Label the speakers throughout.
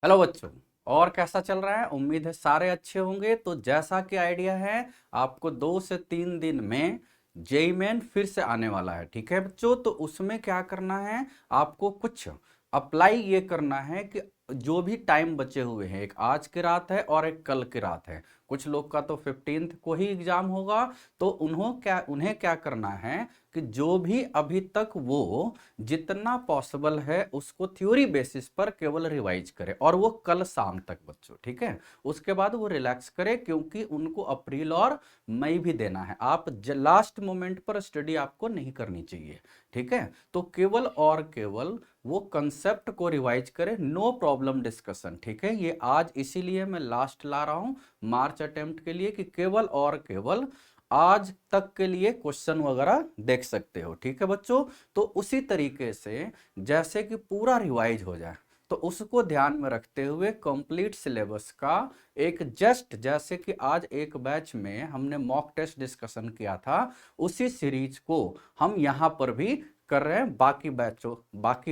Speaker 1: Hello बच्चों। और कैसा चल रहा है? उम्मीद है सारे अच्छे होंगे। तो जैसा कि आइडिया है, आपको 2 से 3 दिन में जेईई मेन फिर से आने वाला है। ठीक है बच्चों, तो उसमें क्या करना है, आपको कुछ अप्लाई ये करना है कि जो भी टाइम बचे हुए हैं, एक आज की रात है और एक कल की रात है। कुछ लोग का तो 15th को ही एग्जाम होगा। तो उन्हें क्या करना है कि जो भी अभी तक वो जितना पॉसिबल है उसको थ्योरी बेसिस पर केवल रिवाइज करे, और वो कल शाम तक बच्चों। ठीक है, उसके बाद वो रिलैक्स करे, क्योंकि उनको अप्रैल और मई भी देना है। आप लास्ट मोमेंट पर स्टडी आपको नहीं करनी चाहिए। ठीक है, तो केवल और केवल वो कंसेप्ट को रिवाइज करें, नो प्रॉब्लम डिस्कशन। ठीक है, ये आज इसीलिए मैं लास्ट ला रहा हूं मार्च अटेम्प्ट के लिए, कि केवल और केवल आज तक के लिए क्वेश्चन वगैरह देख सकते हो। ठीक है बच्चों, तो उसी तरीके से जैसे कि पूरा रिवाइज हो जाए, तो उसको ध्यान में रखते हुए कंप्लीट सिलेबस का एक जस्ट, जैसे कि आज एक बैच में हमने मॉक टेस्ट डिस्कशन किया था, उसी सीरीज को हम यहां पर भी कर रहे हैं बाकी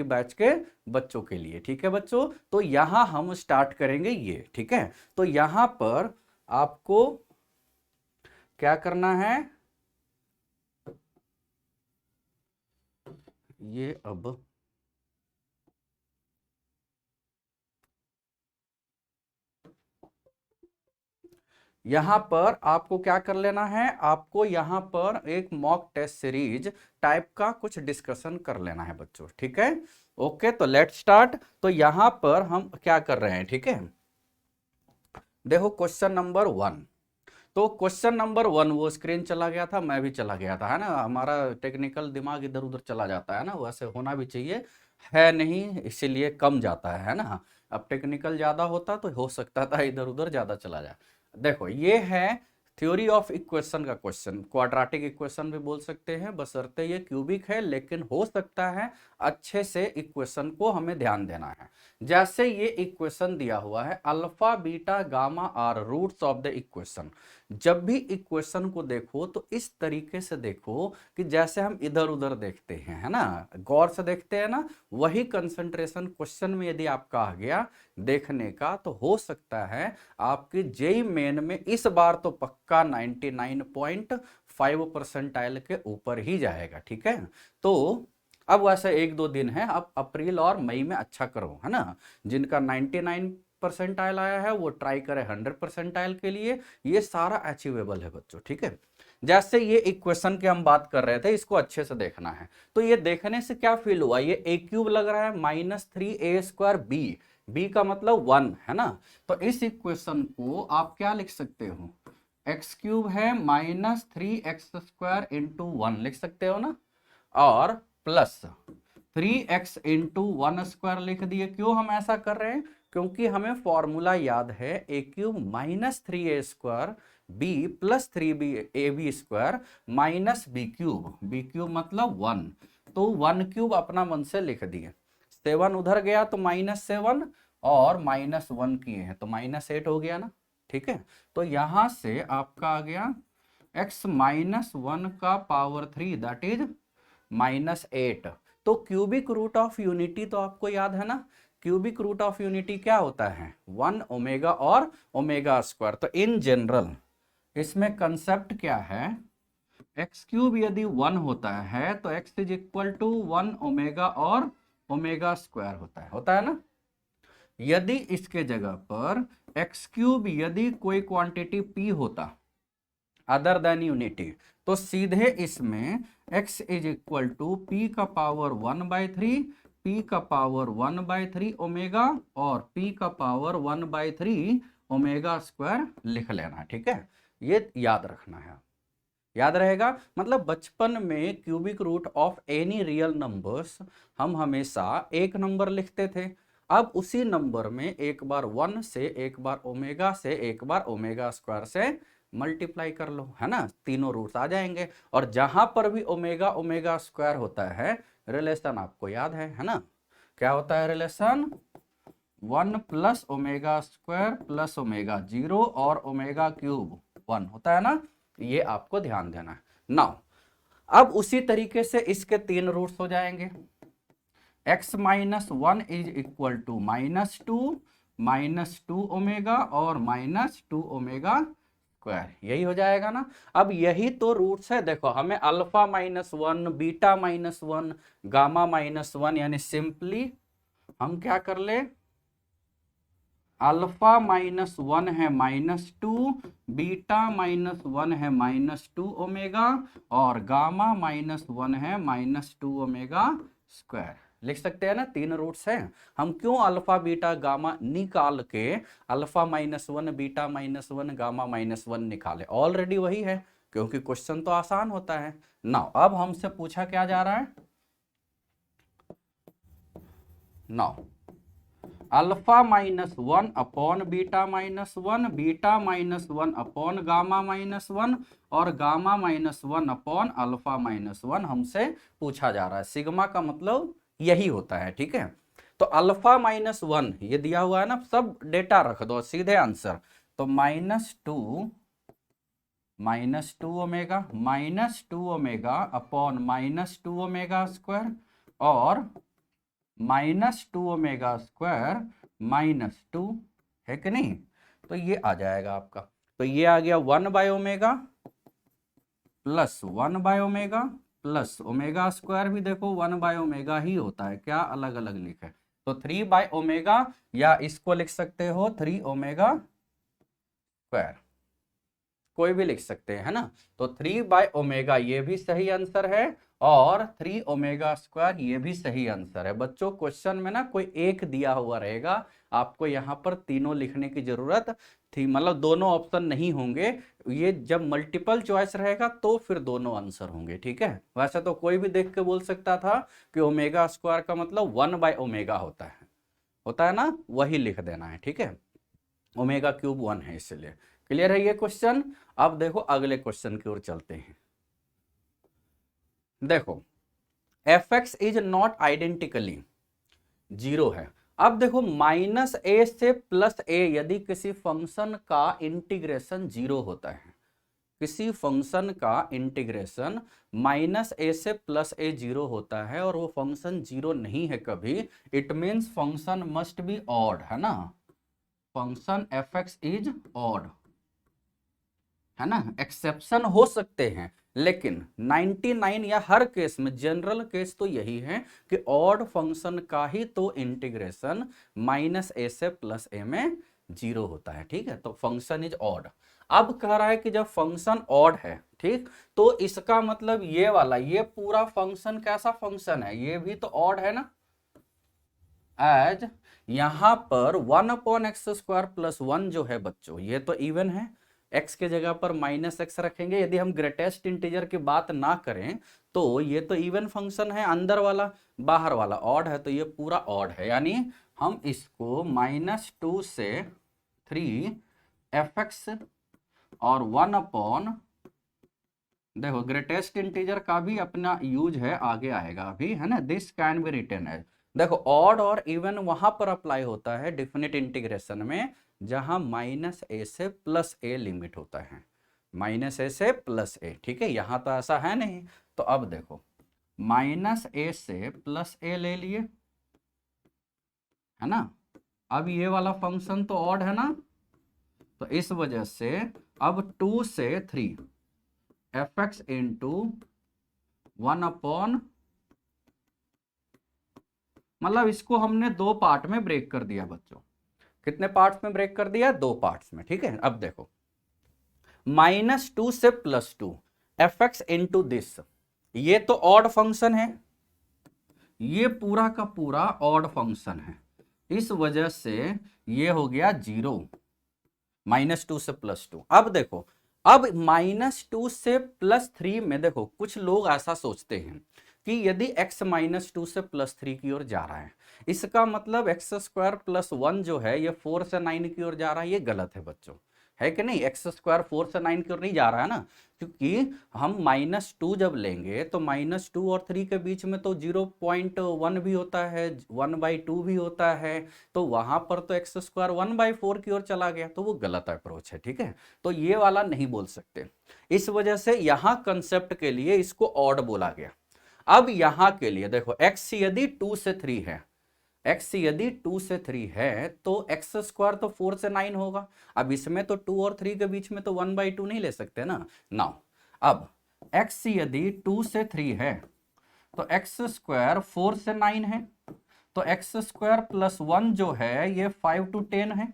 Speaker 1: बैच के बच्चों के लिए। ठीक है बच्चों, तो यहां हम स्टार्ट करेंगे ये। ठीक है, तो यहां पर आपको क्या करना है, ये अब यहां पर आपको क्या कर लेना है, आपको यहां पर एक मॉक टेस्ट सीरीज टाइप का कुछ डिस्कशन कर लेना है बच्चों। ठीक है, ओके, तो लेट स्टार्ट। तो यहां पर हम क्या कर रहे हैं, ठीक है, देखो क्वेश्चन नंबर 1। तो क्वेश्चन नंबर 1, वो स्क्रीन चला गया था, मैं भी चला गया था, है ना, हमारा टेक्निकल दिमाग इधर उधर चला जाता है ना, वैसे होना भी चाहिए, है नहीं, इसीलिए कम जाता है ना। अब टेक्निकल ज्यादा होता तो हो सकता था इधर उधर ज्यादा चला जाए। देखो ये है थ्योरी ऑफ इक्वेशन का क्वेश्चन, क्वाड्रेटिक इक्वेशन भी बोल सकते हैं, बशर्ते ये क्यूबिक है, लेकिन हो सकता है अच्छे से इक्वेशन को हमें ध्यान देना है। जैसे ये इक्वेशन दिया हुआ है, alpha beta gamma are roots of the equation. जब भी इक्वेशन को देखो तो इस तरीके से देखो कि जैसे हम इधर उधर देखते हैं, है ना, गौर से देखते हैं ना, वही कंसंट्रेशन क्वेश्चन में यदि आपका आ गया देखने का, तो हो सकता है आपके जेई मेन में इस बार तो पक्का 99.5 परसेंटाइल के ऊपर ही जाएगा। ठीक है, तो अब वैसे 1-2 दिन है, अब अप्रैल और मई में अच्छा करो, है ना। जिनका 99 परसेंटाइल आया है वो ट्राई करे 100 परसेंटाइल के लिए, ये सारा अचीवेबल है बच्चों। ठीक है, जैसे ये इक्वेशन की हम बात कर रहे थे, इसको अच्छे से देखना है। तो ये देखने से क्या फील हुआ, ये ए क्यूब लग रहा है -3a² बी का मतलब 1 है ना। तो इस इक्वेशन को आप क्या लिख सकते हो, एक्स क्यूब है -3x² × 1 लिख सकते हो ना, और प्लस 3x × 1² लिख दिए। क्यों हम ऐसा कर रहे हैं, क्योंकि हमें फॉर्मूला याद है, ए cube -3a² B +3ab² -b³ मतलब 1। तो 1³ अपना मन से लिख दिए, 7 उधर गया तो -7, और -1 किए हैं तो -8 हो गया ना। ठीक है, तो यहां से आपका आ गया x -1 का पावर 3 दैट इज -8। तो क्यूबिक रूट ऑफ यूनिटी तो आपको याद है ना, क्यूबिक रूट ऑफ यूनिटी क्या होता है, 1 ओमेगा और ओमेगा स्क्वायर। तो इन जनरल इसमें कंसेप्ट क्या है, एक्स क्यूब यदि 1 होता है तो x is equal to 1 omega और ओमेगा स्क्वायर होता है ना। यदि इसके जगह पर एक्स क्यूब यदि कोई क्वांटिटी p होता अदर देन यूनिटी, तो सीधे इसमें x is equal to p का पावर 1/3, p का पावर 1/3 ओमेगा, और p का पावर 1/3 ओमेगा स्क्वायर लिख लेना। ठीक है, ये याद रखना है, याद रहेगा। मतलब बचपन में cubic root of any real numbers हम हमेशा एक नंबर लिखते थे। अब उसी नंबर में एक बार 1 से, एक बार ओमेगा से, एक बार ओमेगा स्क्वायर से मल्टीप्लाई कर लो, है ना, तीनों रूट्स आ जाएंगे। और जहां पर भी ओमेगा ओमेगा स्क्वायर होता है, रिलेशन आपको याद है ना, क्या होता है रिलेशन, 1 + ओमेगा² + ओमेगा 0 और ओमेगा³ 1 होता है ना। ये आपको ध्यान देना है। नाउ अब उसी तरीके से इसके 3 रूट्स हो जाएंगे, x -1 is equal to -2, -2 omega और -2 ओमेगा स्क्वायर, यही हो जाएगा ना। अब यही तो रूट्स है, देखो हमें अल्फा -1, बीटा -1, गामा -1, यानी सिंपली हम क्या कर ले, अल्फा -1 है -2, बीटा -1 है -2 ओमेगा और गामा -1 है -2 ओमेगा स्क्वायर। लिख सकते हैं ना, 3 रूट्स हैं। हम क्यों अल्फा बीटा गामा निकाल के अल्फा -1 बीटा -1 गामा -1 निकाले, ऑलरेडी वही है, क्योंकि क्वेश्चन तो आसान होता है ना। अब हमसे पूछा क्या जा रहा है ना, alpha -1 upon beta -1, beta -1 upon gamma -1 और गामा -1 अपॉन अल्फा -1 हमसे पूछा जा रहा है। सिग्मा का मतलब यही होता है, ठीक है। तो अल्फा -1 ये दिया हुआ है ना, सब डेटा रख दो सीधे आंसर। तो -2 omega -2 omega upon -2 omega square और -2 ओमेगा स्क्वायर -2 है कि नहीं। तो ये आ जाएगा आपका, तो ये आ गया 1/ओमेगा प्लस 1/ओमेगा प्लस ओमेगा स्क्वायर भी देखो 1/ओमेगा ही होता है, क्या अलग अलग लिखे। तो 3/ओमेगा या इसको लिख सकते हो 3 ओमेगा स्क्वायर, कोई भी लिख सकते हैं, है ना। तो 3/ओमेगा ये भी सही आंसर है और 3 ओमेगा स्क्वायर ये भी सही आंसर है। बच्चों क्वेश्चन में ना कोई एक दिया हुआ रहेगा, आपको यहाँ पर तीनों लिखने की जरूरत थी, मतलब दोनों ऑप्शन नहीं होंगे। ये जब मल्टीपल चॉइस रहेगा तो फिर दोनों आंसर होंगे, ठीक है। वैसे तो कोई भी देख के बोल सकता था कि ओमेगा स्क्वायर का मतलब 1/ओमेगा होता है ना, वही लिख देना है, ठीक है। ओमेगा क्यूब 1 है इसलिए। क्लियर है ये क्वेश्चन। अब देखो अगले क्वेश्चन की ओर चलते हैं। देखो fx इज नॉट आइडेंटिकली 0 है। अब देखो -a से +a यदि किसी फंक्शन का इंटीग्रेशन 0 होता है, किसी फंक्शन का इंटीग्रेशन -a से +a 0 होता है और वो फंक्शन 0 नहीं है कभी, it means function must be odd, है ना। फंक्शन fx इज ऑड, है ना। एक्सेप्शन हो सकते हैं लेकिन 99 या हर केस में जनरल केस तो यही है कि ऑड फंक्शन का ही तो इंटीग्रेशन -a से +a में 0 होता है, ठीक है। तो फंक्शन इज ऑड। अब कह रहा है कि जब फंक्शन ऑड है, ठीक, तो इसका मतलब ये वाला, ये पूरा फंक्शन कैसा फंक्शन है, ये भी तो ऑड है ना। एज यहां पर 1/x² + 1 जो है बच्चों, ये तो इवन है, x के जगह पर -x रखेंगे। यदि हम ग्रेटेस्ट इंटीजर की बात ना करें तो ये तो इवन फंक्शन है, अंदर वाला, बाहर वाला ऑड है, तो ये पूरा ऑड है। यानी हम इसको -2 से 3 fx और 1 देखो ग्रेटेस्ट इंटीजर का भी अपना यूज है, आगे आएगा अभी, है ना। This can be written as, देखो ऑड और इवन वहां पर अप्लाई होता है डेफिनेट इंटीग्रेशन में जहां -a से +a लिमिट होता है, -a से +a, ठीक है। यहां तो ऐसा है नहीं। तो अब देखो -a से +a ले लिए, है ना। अब ये वाला फंक्शन तो ऑड है ना, तो इस वजह से अब 2 से 3 fx इंटू 1 मतलब इसको हमने 2 पार्ट में ब्रेक कर दिया बच्चों। कितने पार्ट्स में ब्रेक कर दिया, 2 पार्ट्स में, ठीक है। अब देखो -2 से +2 fx इंटू दिस, ये तो ऑड फंक्शन है, ये पूरा का पूरा ऑड फंक्शन है, इस वजह से ये हो गया 0, -2 से +2। अब देखो अब -2 से +3 में देखो कुछ लोग ऐसा सोचते हैं कि यदि x -2 से +3 की ओर जा रहा है, इसका मतलब x² + 1 जो है ये 4 से 9 की ओर जा रहा है, ये गलत है बच्चों, है कि नहीं। x² 4 से 9 की ओर नहीं जा रहा है ना, क्योंकि हम -2 जब लेंगे तो -2 और 3 के बीच में तो 0.1 भी होता है, 1/2 भी होता है, तो वहां पर तो x² 1/4 की ओर चला गया, तो वो गलत अप्रोच है, ठीक है। तो ये वाला नहीं बोल सकते, इस वजह से यहां कंसेप्ट के लिए इसको ऑड बोला गया। अब यहां के लिए देखो x यदि 2 से 3 है, x यदि 2 से 3 है तो x स्क्वायर तो 4 से 9 होगा। अब इसमें तो 2 और 3 के बीच में तो 1/2 नहीं ले सकते ना। नाउ अब x यदि 2 से 3 है तो x स्क्वायर 4 से 9 है, तो x स्क्वायर प्लस 1 जो है ये 5 to 10 है।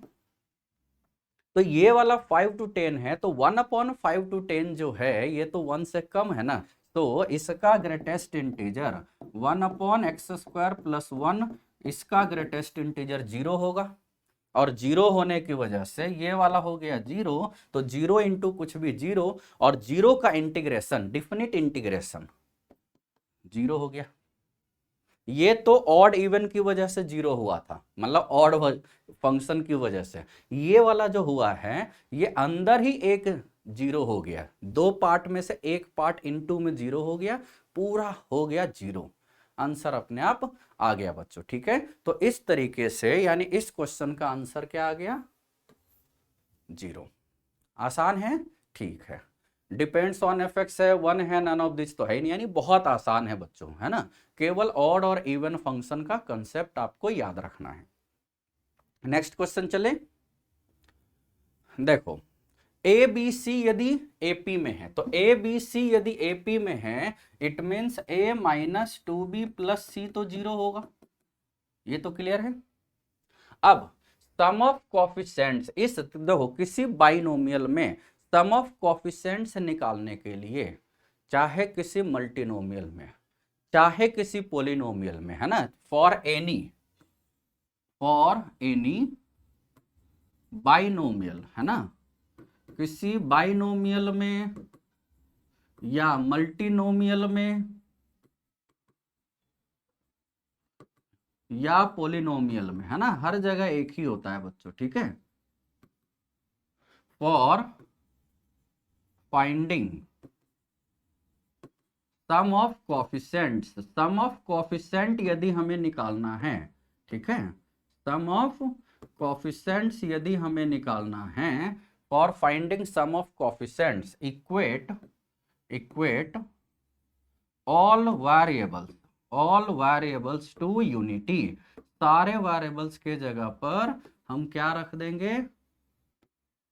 Speaker 1: तो ये वाला 5 to 10 है, तो 1/5 to 10 जो है ये तो 1 से कम है ना। तो इसका greatest integer 1/x square plus 1, इसका ग्रेटेस्ट इंटीजर 0 होगा। और 0 होने की वजह से ये वाला हो गया 0, तो 0 इंटू कुछ भी 0, और 0 का इंटीग्रेशन डिफिनिट इंटीग्रेशन 0 हो गया। ये तो ऑड इवन की वजह से 0 हुआ था, मतलब ऑड फंक्शन की वजह से। ये वाला जो हुआ है ये अंदर ही एक 0 हो गया, दो पार्ट में से एक पार्ट इनटू में 0 हो गया, पूरा हो गया 0। आंसर अपने आप आ गया बच्चों, ठीक है। तो इस तरीके से यानी इस क्वेश्चन का आंसर क्या आ गया, 0। आसान है, ठीक है। डिपेंड्स ऑन एफएक्स है, 1 है, नन ऑफ दिस तो है नहीं, यानी बहुत आसान है बच्चों, है ना। केवल ऑड और इवन फंक्शन का कंसेप्ट आपको याद रखना है। नेक्स्ट क्वेश्चन चले, देखो ए बी सी यदि एपी में है, तो ए बी सी यदि एपी में है it means a minus 2b plus c तो 0 होगा, ये तो क्लियर है। अब सम ऑफ कोफिशिएंट्स, इस देखो किसी बाइनोमियल में सम ऑफ कोफिशिएंट्स निकालने के लिए, चाहे किसी मल्टीनोमियल में चाहे किसी पोलिनोमियल में, है ना, फॉर एनी बाइनोमियल, है ना, किसी बाइनोमियल में या मल्टीनोमियल में या पोलिनोमियल में, है ना, हर जगह एक ही होता है बच्चों, ठीक है। For finding sum of coefficients, sum of coefficient यदि हमें निकालना है, ठीक है, सम ऑफ कोफिशिएंट्स यदि हमें निकालना है, for finding sum of coefficients equate all variables to unity, सारे वेरिएबल्स के जगह पर हम क्या रख देंगे,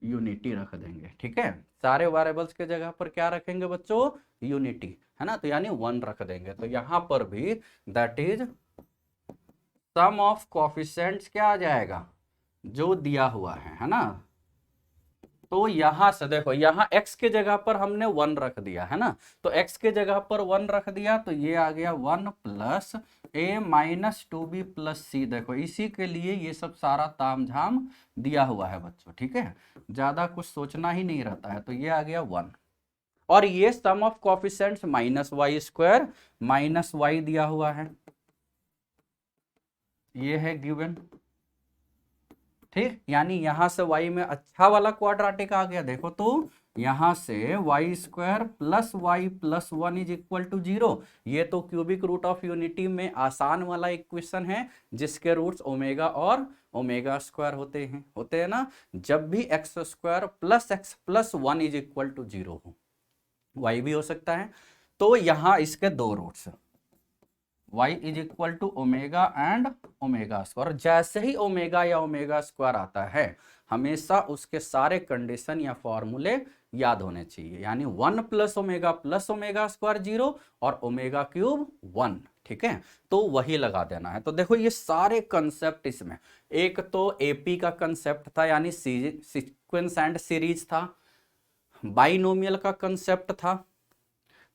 Speaker 1: यूनिटी रख देंगे, ठीक है। सारे वेरिएबल्स के जगह पर क्या रखेंगे बच्चों, यूनिटी, है ना, तो यानी 1 रख देंगे। तो यहां पर भी that is sum of coefficients क्या आ जाएगा, जो दिया हुआ है ना। तो यहां से देखो, यहां x के जगह पर हमने 1 रख दिया, है ना, तो x के जगह पर 1 रख दिया, तो ये आ गया 1 plus a minus 2b plus c. देखो इसी के लिए ये सब सारा तामझाम दिया हुआ है बच्चों, ठीक है, ज्यादा कुछ सोचना ही नहीं रहता है। तो ये आ गया 1, और ये sum of coefficients minus y square minus y दिया हुआ है, ये है गिवन, ठीक। यानी यहां से y में अच्छा वाला क्वाड्रेटिक आ गया। देखो तो यहां से y square plus y plus 1 is equal to 0, ये तो क्यूबिक रूट ऑफ यूनिटी में आसान वाला इक्वेशन है, जिसके रूट्स ओमेगा और ओमेगा स्क्वायर होते हैं ना। जब भी x square plus x plus 1 is equal to 0 हो, y भी हो सकता है। तो यहां इसके दो roots, y is equal to omega and omega square. जैसे ही ओमेगा या ओमेगा स्क्वायर आता है, हमेशा उसके सारे कंडीशन या फॉर्मूले याद होने चाहिए। यानी 1 प्लस ओमेगा स्क्वायर 0 और ओमेगा क्यूब 1, ठीक है, तो वही लगा देना है। तो देखो ये सारे कंसेप्ट इसमें, एक तो एपी का कंसेप्ट था यानी सीक्वेंस एंड सीरीज था, बाइनोमियल का कंसेप्ट था,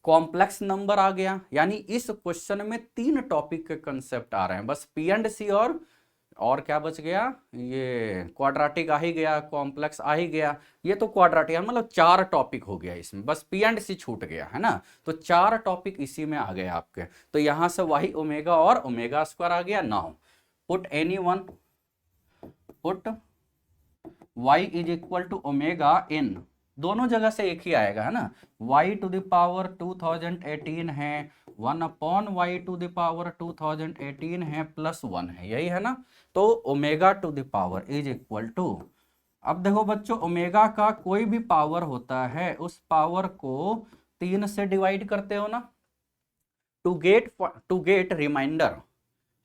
Speaker 1: कॉम्प्लेक्स नंबर आ गया। यानी इस क्वेश्चन में 3 टॉपिक के कंसेप्ट आ रहे हैं, बस पी एंड सी और क्या बच गया, ये क्वाड्रेटिक आ ही गया, कॉम्प्लेक्स आ ही गया, ये तो क्वाड्रेटिक मतलब 4 टॉपिक हो गया इसमें, बस पी एंड सी छूट गया, है ना। तो 4 टॉपिक इसी में आ गए आपके। तो यहां से वाई ओमेगा और ओमेगा स्क्वायर आ गया। Now put any one, put y is equal to omega in, दोनों जगह से एक ही आएगा, है ना। y टू द पावर 2018 है, 1 upon y to the power 2018 है प्लस 1 है, यही है ना। तो omega to the power is equal to, अब देखो बच्चों ओमेगा का कोई भी पावर होता है उस पावर को 3 से डिवाइड करते हो ना, टू गेट रिमाइंडर,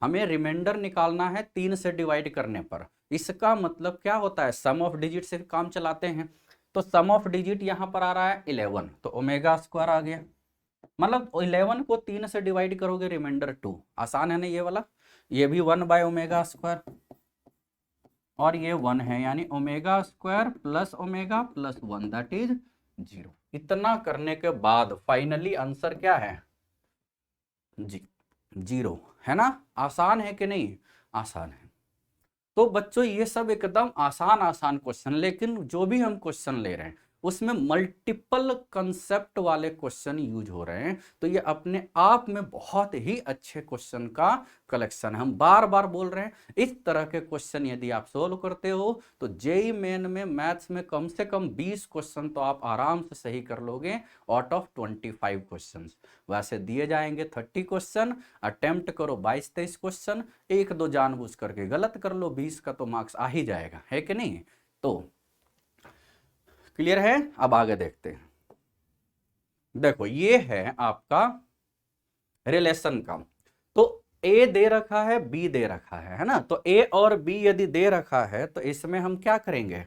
Speaker 1: हमें रिमाइंडर निकालना है 3 से डिवाइड करने पर। इसका मतलब क्या होता है, सम ऑफ डिजिट से काम चलाते हैं। तो सम ऑफ डिजिट यहाँ पर आ रहा है 11, तो ओमेगा स्क्वायर आ गया। मतलब 11 को 3 से डिवाइड करोगे, रिमाइंडर 2। आसान है ना ये वाला। ये भी 1/ओमेगा स्क्वायर और ये 1 है, यानी omega square plus omega plus 1 that is 0। इतना करने के बाद फाइनली आंसर क्या है, जी 0, है ना। आसान है कि नहीं, आसान है। तो बच्चों ये सब एकदम आसान आसान क्वेश्चन, लेकिन जो भी हम क्वेश्चन ले रहे हैं उसमें मल्टीपल कंसेप्ट वाले क्वेश्चन यूज हो रहे हैं। तो ये अपने आप में बहुत ही अच्छे क्वेश्चन का कलेक्शन है। हम बार बार बोल रहे हैं, इस तरह के क्वेश्चन यदि आप सोल्व करते हो तो जेईई मेन में मैथ्स में कम से कम 20 क्वेश्चन तो आप आराम से सही कर लोगे आउट ऑफ 25 क्वेश्चन। वैसे दिए जाएंगे 30 क्वेश्चन, अटेम्प्ट करो 22-23 क्वेश्चन, एक दो जानबूझ करके गलत कर लो, 20 का तो मार्क्स आ ही जाएगा, है कि नहीं। तो क्लियर है। अब आगे देखते हैं। देखो ये है आपका रिलेशन का। तो ए दे रखा है, बी दे रखा है ना। तो ए और बी यदि दे रखा है तो इसमें हम क्या करेंगे,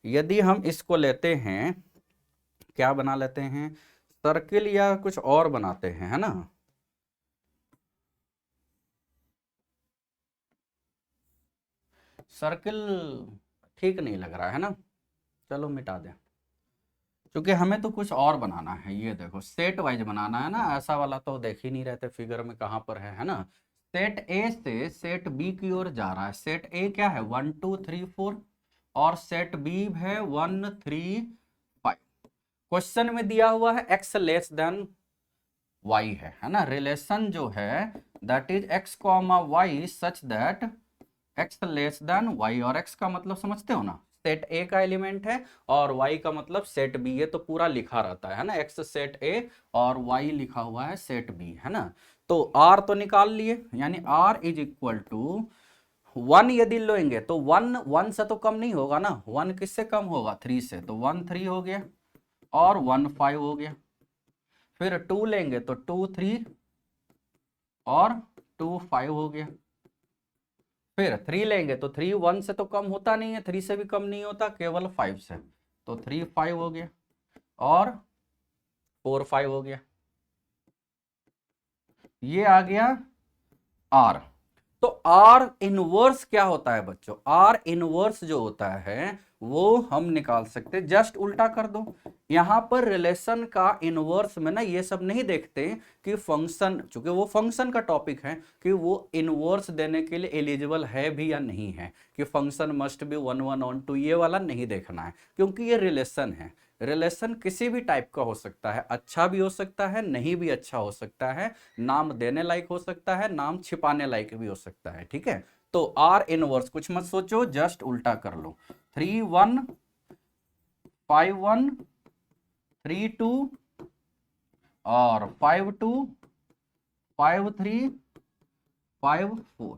Speaker 1: यदि हम इसको लेते हैं, क्या बना लेते हैं, सर्किल या कुछ और बनाते हैं, है ना। सर्किल ठीक नहीं लग रहा है ना, चलो मिटा दें, क्योंकि हमें तो कुछ और बनाना है। ये देखो सेट वाइज बनाना है ना, ऐसा वाला तो देख ही नहीं रहते फिगर में कहाँ पर है ना। सेट ए से सेट बी की ओर जा रहा है। सेट ए क्या है, 1 2 3 4 और सेट बी है 1 3 5। क्वेश्चन में दिया हुआ है x लेस देन y है ना। रिलेशन जो है that is x comma y such that x less than y, और x का मतलब समझते हो ना, सेट ए का एलिमेंट है और y का मतलब सेट बी, ये तो पूरा लिखा रहता है ना, x सेट ए और y लिखा हुआ है सेट बी, है ना। तो r तो निकाल लिए, यानी r इज इक्वल टू 1 यदि लेंगे तो 1 1 से तो कम नहीं होगा ना, 1 किससे कम होगा, 3 से, तो 1 3 हो गया और 1 5 हो गया। फिर 2 लेंगे तो 2 3 और 2 5 हो गया। फिर 3 लेंगे तो 3 1 से तो कम होता नहीं है, 3 से भी कम नहीं होता, केवल 5 से, तो 3 5 हो गया और 4 5 हो गया। ये आ गया R। तो R इनवर्स क्या होता है बच्चों, R इनवर्स जो होता है वो हम निकाल सकते, जस्ट उल्टा कर दो। यहां पर रिलेशन का इनवर्स में ना ये सब नहीं देखते कि फंक्शन, चूंकि वो फंक्शन का टॉपिक है, कि वो इनवर्स देने के लिए एलिजिबल है भी या नहीं है, कि फंक्शन मस्ट बी 1 1 ऑन 2, ये वाला नहीं देखना है, क्योंकि ये रिलेशन है। रिलेशन किसी भी टाइप का हो सकता है, अच्छा भी हो सकता है, नहीं भी अच्छा हो सकता है, नाम देने लायक हो सकता है, नाम छिपाने लायक भी हो सकता है, ठीक है। तो आर इनवर्स कुछ मत सोचो, जस्ट उल्टा कर लो। 3 1 5 1 3 2 और 5 2 5 3 5 4,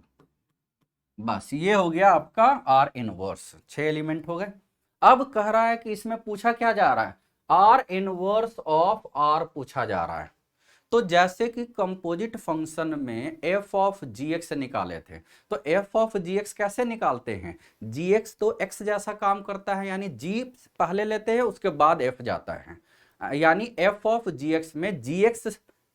Speaker 1: बस ये हो गया आपका आर इनवर्स। 6 एलिमेंट हो गए। अब कह रहा है कि इसमें पूछा क्या जा रहा है, आर इनवर्स ऑफ आर पूछा जा रहा है। तो जैसे कि कंपोजिट फंक्शन में एफ ऑफ जी एक्स निकाले थे, तो एफ ऑफ जी एक्स कैसे निकालते हैं, जी एक्स तो एक्स जैसा काम करता है, यानी जी पहले लेते हैं उसके बाद एफ जाता है, यानी एफ ऑफ जी एक्स में जी एक्स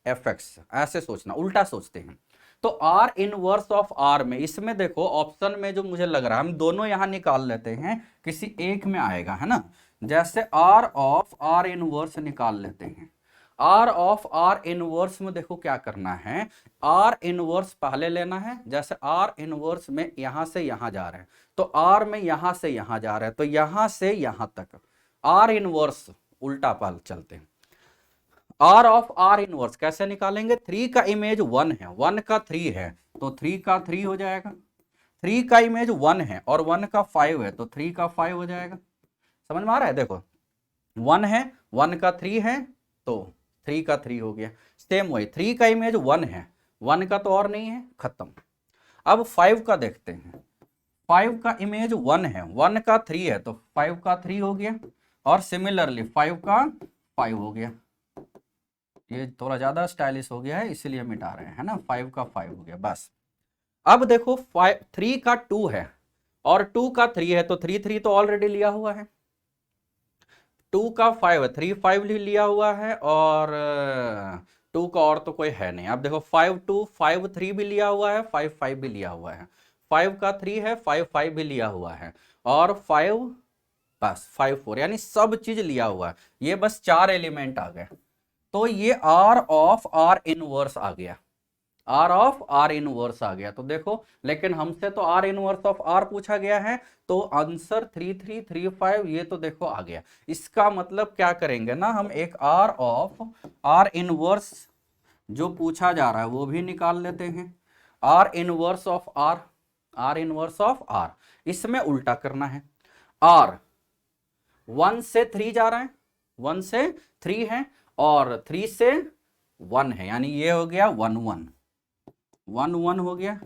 Speaker 1: एफ एक्स, ऐसे सोचना, उल्टा सोचते हैं। तो आर इनवर्स ऑफ आर में, इसमें देखो ऑप्शन में जो मुझे लग रहा है, हम दोनों यहां निकाल लेते हैं, किसी एक में आएगा, है ना। जैसे आर ऑफ आर इनवर्स निकाल लेते हैं। आर ऑफ आर इनवर्स में देखो क्या करना है, आर इनवर्स पहले लेना है। जैसे आर इनवर्स में यहां से यहां जा रहे हैं, तो आर में यहां से यहां जा रहे हैं, तो यहां से यहां तक आर इनवर्स उल्टा पाल चलते हैं। आर ऑफ आर इनवर्स कैसे निकालेंगे, 3 का इमेज 1 है, 1 का 3 है, तो 3 का 3 हो जाएगा। 3 का इमेज 1 है और 1 का 5 है, तो 3 का 5 हो जाएगा। समझ में आ रहा है, देखो 1 है, 1 का 3 है, तो 3 का 3 हो गया। सेम वही 3 का इमेज 1 है, 1 का तो और नहीं है, खत्म। अब 5 का देखते हैं। 5 का इमेज 1 है, 1 का 3 है, तो 5 का 3 हो गया और सिमिलरली 5 का 5 हो गया। ये थोड़ा ज्यादा स्टाइलिश हो गया है इसलिए मिटा रहे हैं, है ना, 5 का 5 हो गया बस। अब देखो 3 का 2 है और 2 का 3 है, तो 3 तो ऑलरेडी लिया हुआ है। 2 का 5 है, 3 5 भी लिया हुआ है, और 2 का और तो कोई है नहीं। अब देखो 5 2 5 3 भी लिया हुआ है, 5 5 भी लिया हुआ है, 5 का 3 है, 5 5 भी लिया हुआ है, और 5 बस 5 4, यानी सब चीज लिया हुआ है। ये बस 4 एलिमेंट आ गए, तो ये आर ऑफ आर इनवर्स आ गया, आर ऑफ आर इनवर्स आ गया। तो देखो, लेकिन हमसे तो आर इनवर्स ऑफ आर पूछा गया है, तो आंसर 3335 ये तो देखो आ गया। इसका मतलब क्या करेंगे ना, हम एक आर ऑफ आर इनवर्स जो पूछा जा रहा है वो भी निकाल लेते हैं। R inverse of R, R inverse of R, इसमें उल्टा करना है। आर 1 से 3 जा रहा है, 1 से 3 है, और 3 से 1 है, यानी ये हो गया 1 1 1 1 हो गया।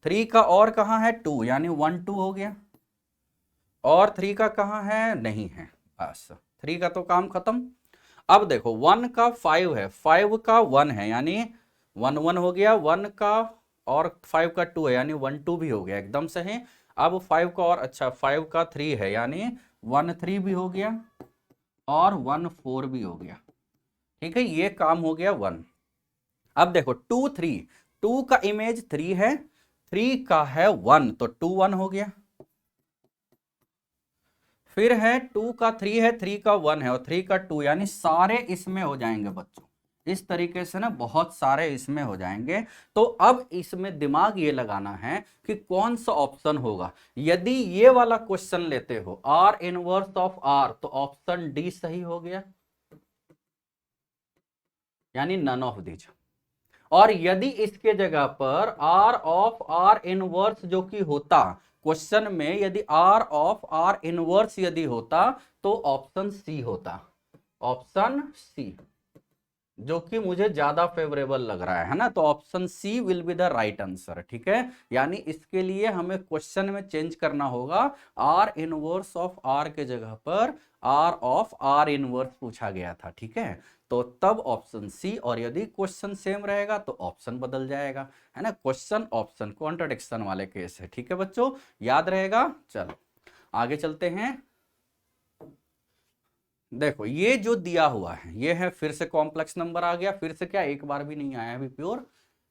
Speaker 1: 3 का और कहाँ है 2, यानी 1 2 हो गया, और 3 का कहाँ है, नहीं है, बस 3 का तो काम खत्म। अब देखो 1 का 5 है, 5 का 1 है, यानी 1 1 हो गया, 1 का और 5 का 2 है, यानी 1 2 भी हो गया, एकदम सही। अब 5 का और, अच्छा 5 का 3 है, यानी 1 3 भी हो गया, और 1 4 भी हो गया। ठीक है, ये काम हो गया 1। अब देखो 2 3, 2 का इमेज 3 है, 3 का है 1, तो 2 1 हो गया। फिर है 2 का 3 है, 3 का 1 है, और 3 का 2, यानी सारे इसमें हो जाएंगे बच्चों। इस तरीके से ना बहुत सारे इसमें हो जाएंगे। तो अब इसमें दिमाग ये लगाना है कि कौन सा ऑप्शन होगा। यदि ये वाला क्वेश्चन लेते हो आर इनवर्स ऑफ आर, तो ऑप्शन डी सही हो गया, यानी नन ऑफ दीज। और यदि इसके जगह पर आर ऑफ आर इनवर्स जो कि होता क्वेश्चन में, यदि आर ऑफ आर इनवर्स यदि होता, तो ऑप्शन सी होता, ऑप्शन सी, जो कि मुझे ज्यादा फेवरेबल लग रहा है ना। तो option C will be the right answer. ठीक है, यानी इसके लिए हमें क्वेश्चन में चेंज करना होगा, आर इनवर्स ऑफ आर के जगह पर आर ऑफ आर इनवर्स पूछा गया था। ठीक है, तो तब ऑप्शन सी, और यदि क्वेश्चन सेम रहेगा तो ऑप्शन बदल जाएगा, है ना। क्वेश्चन ऑप्शन कॉन्ट्रडिक्शन वाले केस है। ठीक है बच्चों, याद रहेगा। चलो आगे चलते हैं। देखो ये जो दिया हुआ है ये है, फिर से कॉम्प्लेक्स नंबर आ गया, फिर से क्या, एक बार भी नहीं आया अभी pure.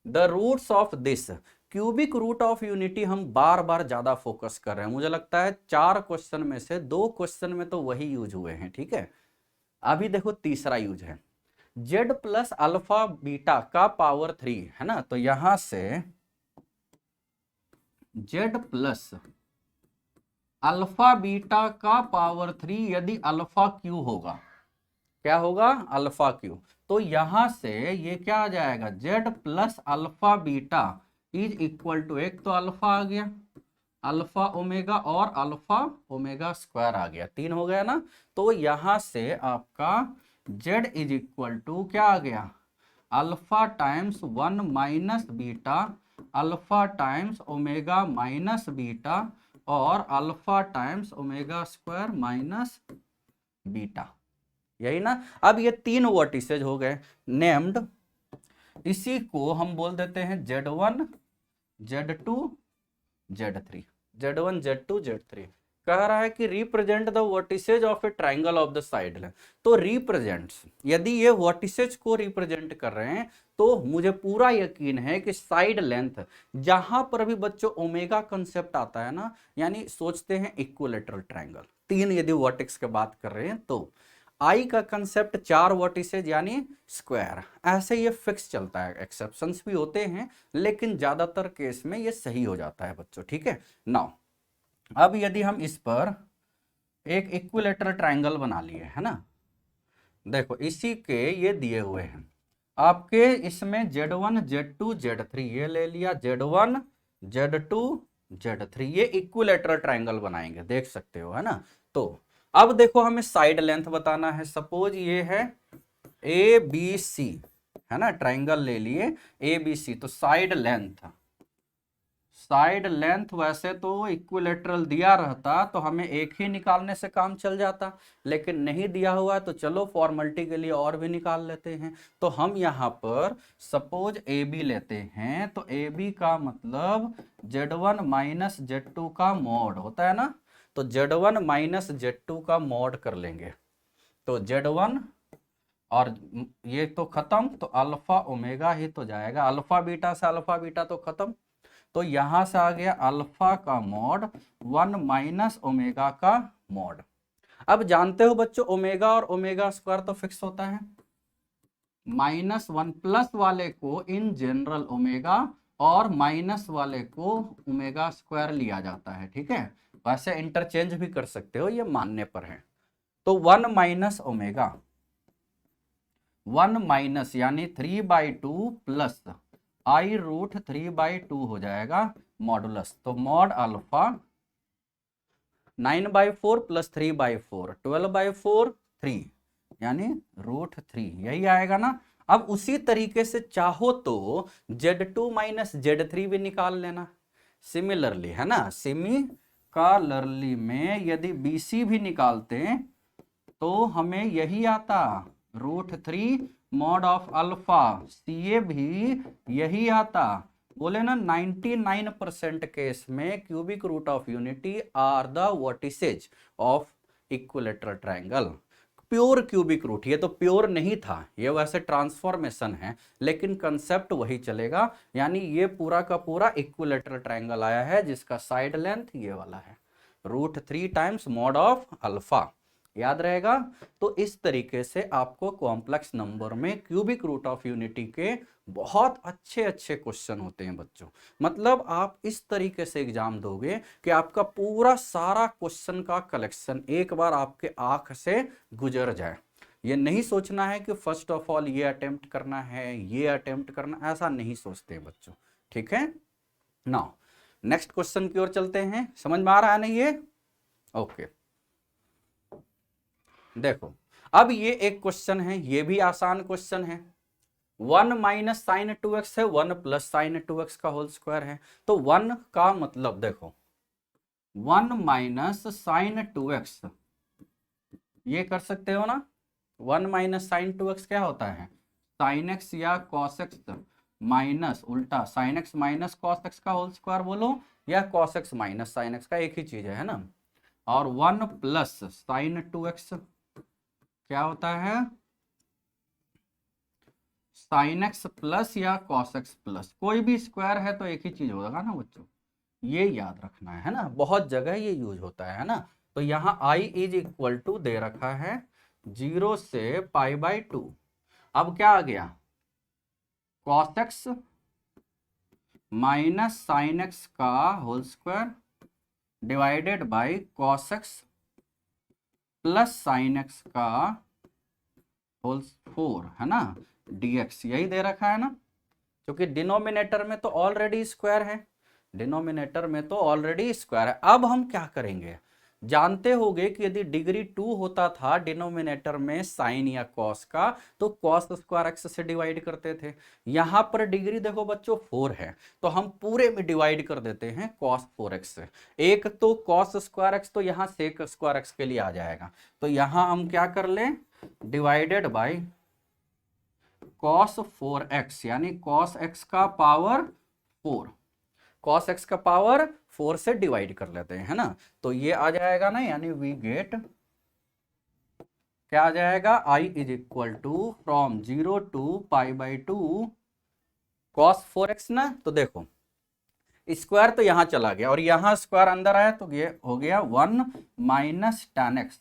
Speaker 1: The roots of this, cubic root of unity हम बार बार ज्यादा फोकस कर रहे हैं, मुझे लगता है 4 क्वेश्चन में से 2 क्वेश्चन में तो वही यूज हुए हैं। ठीक है, अभी देखो तीसरा यूज है, जेड प्लस अल्फा बीटा का पावर 3, है ना। तो यहां से जेड प्लस अल्फा बीटा का पावर 3 यदि अल्फा क्यू होगा, क्या होगा, अल्फा क्यू, तो यहां से ये क्या आ जाएगा, z plus alpha beta is equal to, एक तो अल्फा आ गया, अल्फा ओमेगा, और अल्फा ओमेगा स्क्वायर आ गया, 3 हो गया ना। तो यहां से आपका जेड इज इक्वल टू क्या आ गया, alpha times 1 minus beta, alpha times omega minus beta, और alpha times omega square minus beta, यही ना। अब ये 3 वर्टिसेज हो गए नेम्ड, इसी को हम बोल देते हैं Z1 Z2 Z3, Z1 Z2 Z3। कह रहा है कि represent the vertices of A triangle of the side length. तो रिप्रेजेंट्स, यदि ये वर्टिसेज को रिप्रेजेंट कर रहे हैं, तो मुझे पूरा यकीन है कि साइड लेंथ, जहां पर भी बच्चों ओमेगा कंसेप्ट आता है ना, यानी सोचते हैं इक्विलेटरल ट्राइंगल, 3 यदि वर्टेक्स की बात कर रहे हैं, तो आई का कंसेप्ट 4 वर्टिसेज यानी स्क्वायर, ऐसे ये फिक्स चलता है। एक्सेप्शंस भी होते हैं, लेकिन ज्यादातर केस में ये सही हो जाता है बच्चों। ठीक है, नाउ अब यदि हम इस पर एक इक्विलेटरल ट्राइंगल बना लिए, है ना, देखो इसी के ये दिए हुए हैं आपके, इसमें Z1 Z2 Z3 ये ले लिया, Z1 Z2 Z3, ये इक्विलेटरल ट्राइंगल बनाएंगे, देख सकते हो, है ना। तो अब देखो हमें साइड लेंथ बताना है। सपोज ये है ABC, है ना, ट्राइंगल ले लिए ABC, तो साइड लेंथ साइड लेंथ वैसे तो इक्विलेटरल दिया रहता तो हमें एक ही निकालने से काम चल जाता, लेकिन नहीं दिया हुआ तो चलो फॉर्मेलिटी के लिए और भी निकाल लेते हैं। तो हम यहाँ पर सपोज ए बी लेते हैं, तो ए बी का मतलब Z1 माइनस Z2 का मॉड होता है ना, तो Z1 माइनस Z2 का मॉड कर लेंगे। तो Z1 और ये तो खत्म, तो अल्फा ओमेगा ही तो जाएगा, अल्फा बीटा से अल्फा बीटा तो खत्म, तो यहां से आ गया अल्फा का मॉड 1 माइनस ओमेगा का मॉड। अब जानते हो बच्चों ओमेगा और ओमेगा स्क्वायर तो फिक्स होता है, -1 प्लस वाले को इन जनरल ओमेगा और माइनस वाले को ओमेगा स्क्वायर लिया जाता है, ठीक है। वैसे इंटरचेंज भी कर सकते हो, ये मानने पर है। तो 1 माइनस ओमेगा 1 माइनस यानी 3/2 प्लस I√3/2 हो जाएगा मॉडुलस। तो मॉड अल्फा 9/4 प्लस 3/4 12/4 3 यानी √3, यही आएगा ना। अब उसी तरीके से चाहो तो Z2 माइनस Z3 भी निकाल लेना सिमिलरली, है ना। सिमिलरली में यदि BC भी निकालते तो हमें यही आता √3 मॉड ऑफ अल्फा, CA भी यही आता। बोले ना 99% केस में cubic root of unity are the vertices of equilateral triangle. Pure cubic root, ये तो प्योर नहीं था, ये वैसे ट्रांसफॉर्मेशन है, लेकिन कंसेप्ट वही चलेगा। यानी ये पूरा का पूरा इक्विलेटरल ट्रायंगल आया है जिसका साइड लेंथ ये वाला है √3 टाइम्स मॉड ऑफ अल्फा, याद रहेगा। तो इस तरीके से आपको कॉम्प्लेक्स नंबर में क्यूबिक रूट ऑफ यूनिटी के बहुत अच्छे अच्छे क्वेश्चन होते हैं बच्चों। मतलब आप इस तरीके से एग्जाम दोगे कि आपका पूरा सारा क्वेश्चन का कलेक्शन एक बार आपके आंख से गुजर जाए। ये नहीं सोचना है कि फर्स्ट ऑफ ऑल ये अटेम्प्ट करना है, ये अटेम्प्ट करना, ऐसा नहीं सोचते बच्चों, ठीक है। नाउ नेक्स्ट क्वेश्चन की ओर चलते हैं। समझ में आ रहा है ना ये? ओके देखो, अब ये एक क्वेश्चन है, ये भी आसान क्वेश्चन है। 1 माइनस साइन 2x है, 1 प्लस साइन 2x का होल स्क्वायर है। तो 1 का मतलब देखो 1 माइनस साइन 2x, ये कर सकते हो ना। 1 माइनस साइन 2x क्या होता है, साइन एक्स या कॉस एक्स माइनस उल्टा sine x minus cos x का होल स्क्वायर बोलो, या cos x minus sine x का, एक ही चीज है ना। और 1 प्लस साइन 2x क्या होता है, साइन एक्स प्लस या कॉस एक्स प्लस, कोई भी स्क्वायर है तो एक ही चीज होगा ना बच्चों, ये याद रखना है ना, बहुत जगह ये यूज होता है ना। तो यहाँ I इज इक्वल टू दे रखा है 0 से π/2। अब क्या आ गया, cos x minus sine x का whole square divided by cos x plus sine x का होल 4, है ना, dx, यही दे रखा है ना। क्योंकि डिनोमिनेटर में तो ऑलरेडी स्क्वायर है, डिनोमिनेटर में तो ऑलरेडी स्क्वायर है। अब हम क्या करेंगे, जानते होंगे कि यदि डिग्री 2 होता था डिनोमिनेटर में साइन या कॉस का, तो कॉस स्क्वायर एक्स से डिवाइड करते थे। यहां पर डिग्री देखो बच्चों 4 है, तो हम पूरे में डिवाइड कर देते हैं कॉस 4x से। एक तो कॉस स्क्वायर एक्स तो यहाँ सेक स्क्वायर एक्स के लिए आ जाएगा, तो यहां हम क्या कर लें, डिवाइडेड बाई cos 4x, यानी cos x का पावर 4, cos x का पावर 4 से डिवाइड कर लेते हैं, है ना। तो ये आ जाएगा ना, यानी वी गेट क्या आ जाएगा, I is equal to from 0 to π/2 cos 4x ना। तो देखो स्क्वायर तो यहां चला गया और यहां स्क्वायर अंदर आया, तो ये हो गया 1 माइनस tan x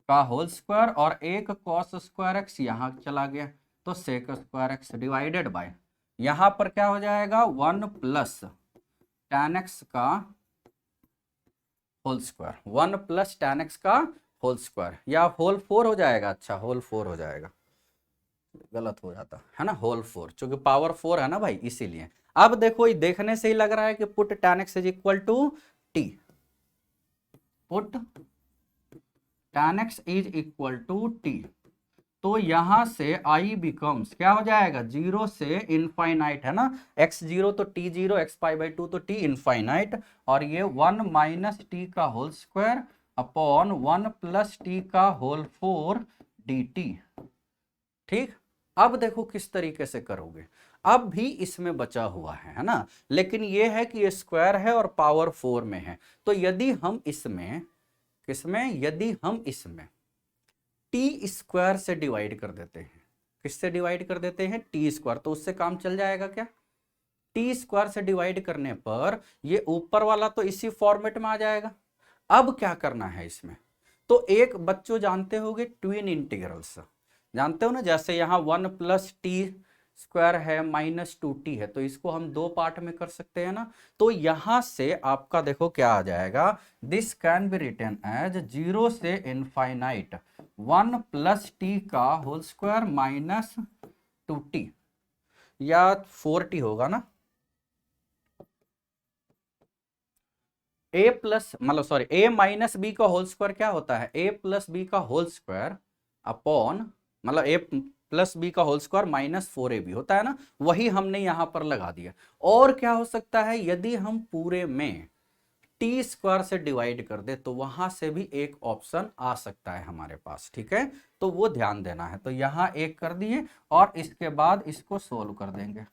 Speaker 1: का होल स्क्वायर, और एक cos स्क्वायर x यहां चला गया, तो sec square x divided by, यहां पर क्या हो जाएगा 1 प्लस tan x का whole square, 1 plus tan x का होल स्क्वायर, या होल 4 हो जाएगा, अच्छा होल 4 हो जाएगा, गलत हो जाता है ना, होल 4, क्योंकि पावर 4 है ना भाई, इसीलिए। अब देखो ये देखने से ही लग रहा है कि put tan x is equal to t, put tan x is equal to t, तो यहां से आई बिकम्स क्या हो जाएगा, 0 से इनफाइनाइट, है ना, x 0 तो t 0, x पाई बाई 2 तो t इनफाइनाइट, और ये 1 माइनस टी का whole square upon 1 plus t का होल 4 dt। ठीक, अब देखो किस तरीके से करोगे, अब भी इसमें बचा हुआ है ना, लेकिन ये है कि ये स्क्वायर है और पावर 4 में है। तो यदि हम इसमें, किसमें, यदि हम इसमें टी स्क्वायर से डिवाइड कर देते हैं, किससे डिवाइड कर देते हैं, टी स्क्वायर, तो उससे काम चल जाएगा क्या, टी स्क्वायर से डिवाइड करने पर ये ऊपर वाला तो इसी फॉर्मेट में आ जाएगा। अब क्या करना है इसमें, तो एक बच्चों जानते होगे ट्विन इंटीग्रल्स, जानते हो ना, जैसे यहाँ 1 प्लस टी स्क्वायर है माइनस 2t है, तो इसको हम दो पार्ट में कर सकते हैं ना। तो यहां से आपका देखो क्या आ जाएगा, this can be written as 0 से इनफाइनाइट 1 प्लस टी का होल स्क्वायर माइनस 2t, या 4t होगा ना, a प्लस मतलब सॉरी a माइनस बी का होल स्क्वायर क्या होता है, a प्लस बी का होल स्क्वायर अपॉन मतलब a प्लस बी का होल स्क्वायर माइनस 4ab होता है ना, वही हमने यहां पर लगा दिया। और क्या हो सकता है, यदि हम पूरे में टी स्क्वायर से डिवाइड कर दे तो वहां से भी एक ऑप्शन आ सकता है हमारे पास, ठीक है, तो वो ध्यान देना है। तो यहां एक कर दिए और इसके बाद इसको सोल्व कर देंगे,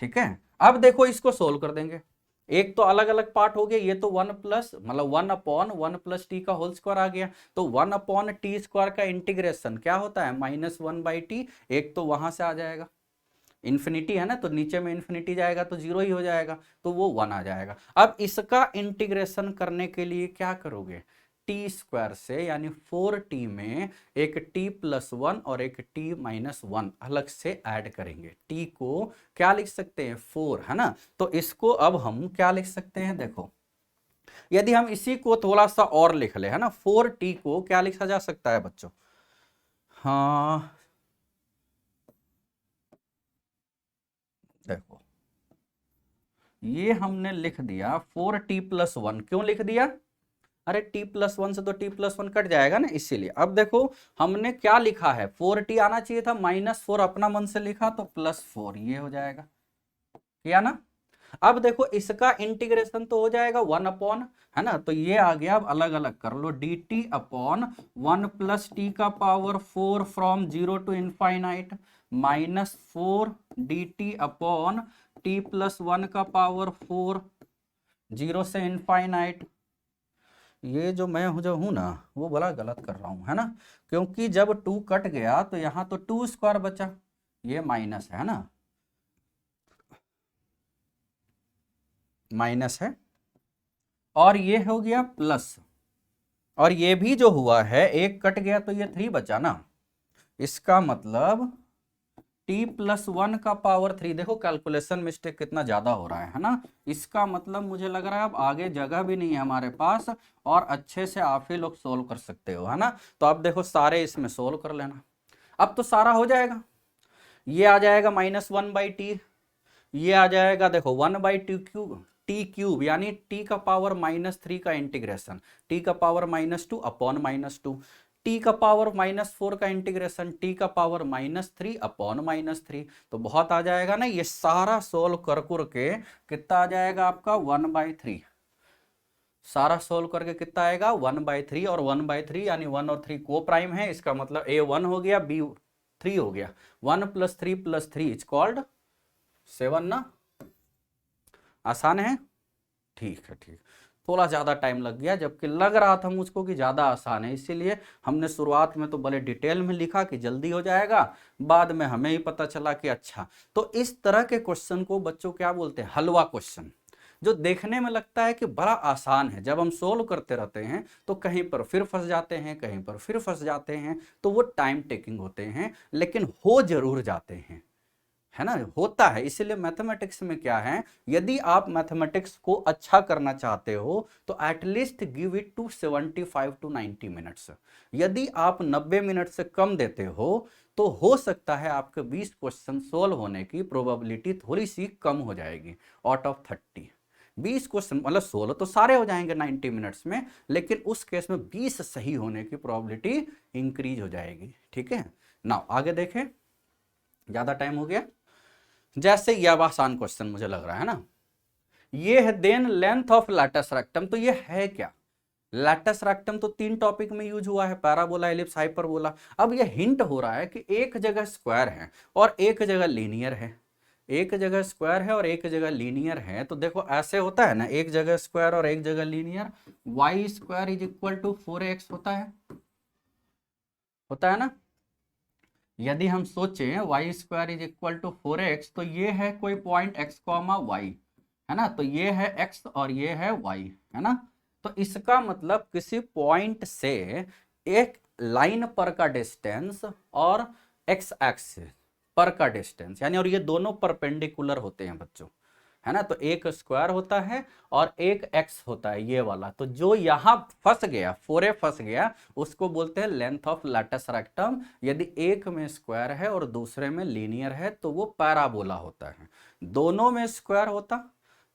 Speaker 1: ठीक है। अब देखो इसको सोल्व कर देंगे, एक तो अलग अलग पार्ट हो गया, ये तो 1 प्लस मतलब 1 अपॉन 1 प्लस टी का होल स्क्वायर आ गया, तो 1 अपॉन टी स्क्वायर का इंटीग्रेशन क्या होता है, -1/t, एक तो वहां से आ जाएगा, इन्फिनिटी है ना, तो नीचे में इन्फिनिटी जाएगा तो 0 ही हो जाएगा, तो वो 1 आ जाएगा। अब इसका इंटीग्रेशन करने के लिए क्या करोगे, टी स्क्वायर से यानी 4t में एक t प्लस 1 और एक t माइनस 1 अलग से ऐड करेंगे, t को क्या लिख सकते हैं 4, है ना, तो इसको अब हम क्या लिख सकते हैं, देखो यदि हम इसी को थोड़ा सा और लिख ले, है ना, 4t को क्या लिखा जा सकता है बच्चों, हाँ देखो ये हमने लिख दिया 4t प्लस 1, क्यों लिख दिया, अरे t प्लस 1 से तो t प्लस 1 कट जाएगा ना, इसीलिए। अब देखो हमने क्या लिखा है, 4t आना चाहिए था, -4 अपना मन से लिखा तो +4 ये हो जाएगा, किया ना। अब देखो इसका इंटीग्रेशन तो हो जाएगा 1 अपॉन, है ना, तो ये आ गया, अब अलग अलग कर लो, dt अपॉन 1 प्लस टी का power 4 from 0 to infinite -4 dt upon t plus 1 का पावर 4 0 से इनफाइनाइट। ये जो मैं जो हूं ना वो बड़ा गलत कर रहा हूं, है ना, क्योंकि जब 2 कट गया तो यहां तो 2 स्क्वायर बचा, ये माइनस है ना, माइनस है, और ये हो गया प्लस, और ये भी जो हुआ है एक कट गया तो ये 3 बचा ना, इसका मतलब t प्लस 1 का पावर 3, देखो कैलकुलेशन मिस्टेक कितना ज्यादा हो रहा है ना, इसका मतलब मुझे लग रहा है अब आगे जगह भी नहीं है हमारे पास, और अच्छे से आप ही लोग सोल्व कर सकते हो, है ना। तो अब देखो सारे इसमें सोल्व कर लेना, अब तो सारा हो जाएगा, ये आ जाएगा -1/t, ये आ जाएगा देखो 1/t क्यूब यानी t का पावर -3 का इंटीग्रेशन, t का पावर -2 अपॉन -2, t का पावर -4 का इंटीग्रेशन, t का पावर -3 अपॉन -3, तो बहुत आ जाएगा ना, ये सारा सोल्व कर के कितना आ जाएगा आपका 1/3, सारा सोल्व करके कितना आएगा 1/3, और 1/3 यानी 1 और 3 को प्राइम है, इसका मतलब a1 हो गया, b3 हो गया, 1 + 3 + 3 इज कॉल्ड 7 ना, आसान है, ठीक है ठीक, थोड़ा ज़्यादा टाइम लग गया, जबकि लग रहा था मुझको कि ज़्यादा आसान है, इसीलिए हमने शुरुआत में तो बड़े डिटेल में लिखा कि जल्दी हो जाएगा, बाद में हमें ही पता चला कि अच्छा। तो इस तरह के क्वेश्चन को बच्चों क्या बोलते हैं, हलवा क्वेश्चन, जो देखने में लगता है कि बड़ा आसान है, जब हम सोल्व करते रहते हैं तो कहीं पर फिर फंस जाते हैं, कहीं पर फिर फंस जाते हैं, तो वो टाइम टेकिंग होते हैं, लेकिन हो जरूर जाते हैं, है ना, होता है। इसीलिए मैथमेटिक्स में क्या है, यदि आप मैथमेटिक्स को अच्छा करना चाहते हो तो at least give it to 75 to 90 minutes, यदि आप 90 मिनट से कम देते हो तो हो सकता है आपके 20 क्वेश्चन सोल्व होने की प्रोबेबिलिटी थोड़ी सी कम हो जाएगी आउट ऑफ 30, 20 क्वेश्चन मतलब 16 तो सारे हो जाएंगे 90 मिनट्स में, लेकिन उस केस में 20 सही होने की प्रोबेबिलिटी इंक्रीज हो जाएगी। ठीक है ना, आगे देखें, ज्यादा टाइम हो गया। जैसे ये अब आसान क्वेश्चन मुझे लग रहा है ना, ये है then length of latus rectum. तो ये है क्या? लैटस रेक्टम तो 3 टॉपिक में यूज हुआ है, पैराबोला, एलिप्स, हाइपरबोला। अब ये हिंट हो रहा है कि एक जगह स्क्वायर है और एक जगह लीनियर है, एक जगह स्क्वायर है और एक जगह लीनियर है। तो देखो ऐसे होता है ना, एक जगह स्क्वायर और एक जगह linear, y square is equal to 4x होता है ना। यदि हम सोचें y square is equal to 4x, तो ये है कोई पॉइंट x कॉमा y, है ना, तो ये है x और ये है y, है ना। तो इसका मतलब किसी पॉइंट से एक लाइन पर का डिस्टेंस और x एक्सिस पर का डिस्टेंस, यानी और ये दोनों परपेंडिकुलर होते हैं बच्चों, है ना। तो एक स्क्वायर होता है और एक एक्स होता है ये वाला। तो जो यहां फंस गया, 4a फंस गया, उसको बोलते हैं लेंथ ऑफ लैटस रेक्टम। यदि एक में स्क्वायर है और दूसरे में लीनियर है तो वो पैराबोला होता है। दोनों में स्क्वायर होता,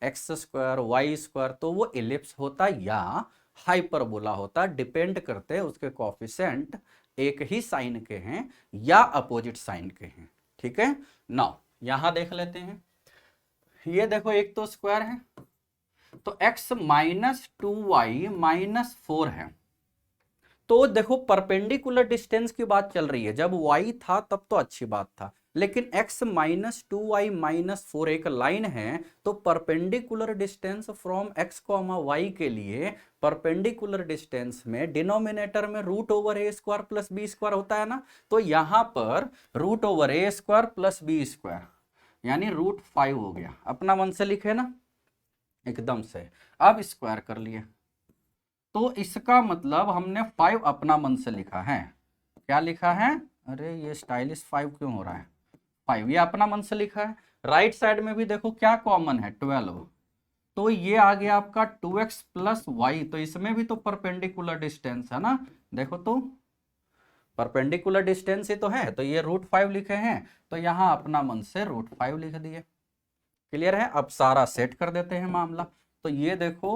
Speaker 1: एक्स स्क्वायर वाई स्क्वायर, तो वो इलिप्स होता या हाइपरबोला होता, डिपेंड करते हैं उसके कोफिशिएंट एक ही साइन के हैं या अपोजिट साइन के हैं। ठीक है, नाउ यहां देख लेते हैं, ये देखो एक तो स्क्वायर है, तो x माइनस 2y माइनस 4 है। तो देखो परपेंडिकुलर डिस्टेंस की बात चल रही है, जब y था तब तो अच्छी बात था, लेकिन x माइनस 2y माइनस 4 एक लाइन है, तो perpendicular distance from x comma y के लिए परपेंडिकुलर डिस्टेंस में डिनोमिनेटर में रूट ओवर ए स्क्वायर प्लस बी स्क्वायर होता है ना। तो यहां पर रूट ओवर ए स्क्वायर प्लस बी स्क्वायर यानी √5 हो गया, अपना मन से लिखे ना एकदम से। अब स्क्वायर कर लिए, तो इसका मतलब हमने 5 अपना मन से लिखा है। क्या लिखा है? अरे ये स्टाइलिश 5 क्यों हो रहा है? 5 ये अपना मन से लिखा है। राइट साइड में भी देखो क्या कॉमन है, 12, तो ये आ गया आपका 2x प्लस वाई। तो इसमें भी तो परपेंडिकुलर डिस्टेंस है ना, देखो तो परपेंडिकुलर डिस्टेंस ही तो है, तो ये √5 लिखे हैं, तो यहां अपना मन से √5 लिख दिए। क्लियर है? अब सारा सेट कर देते हैं मामला। तो ये देखो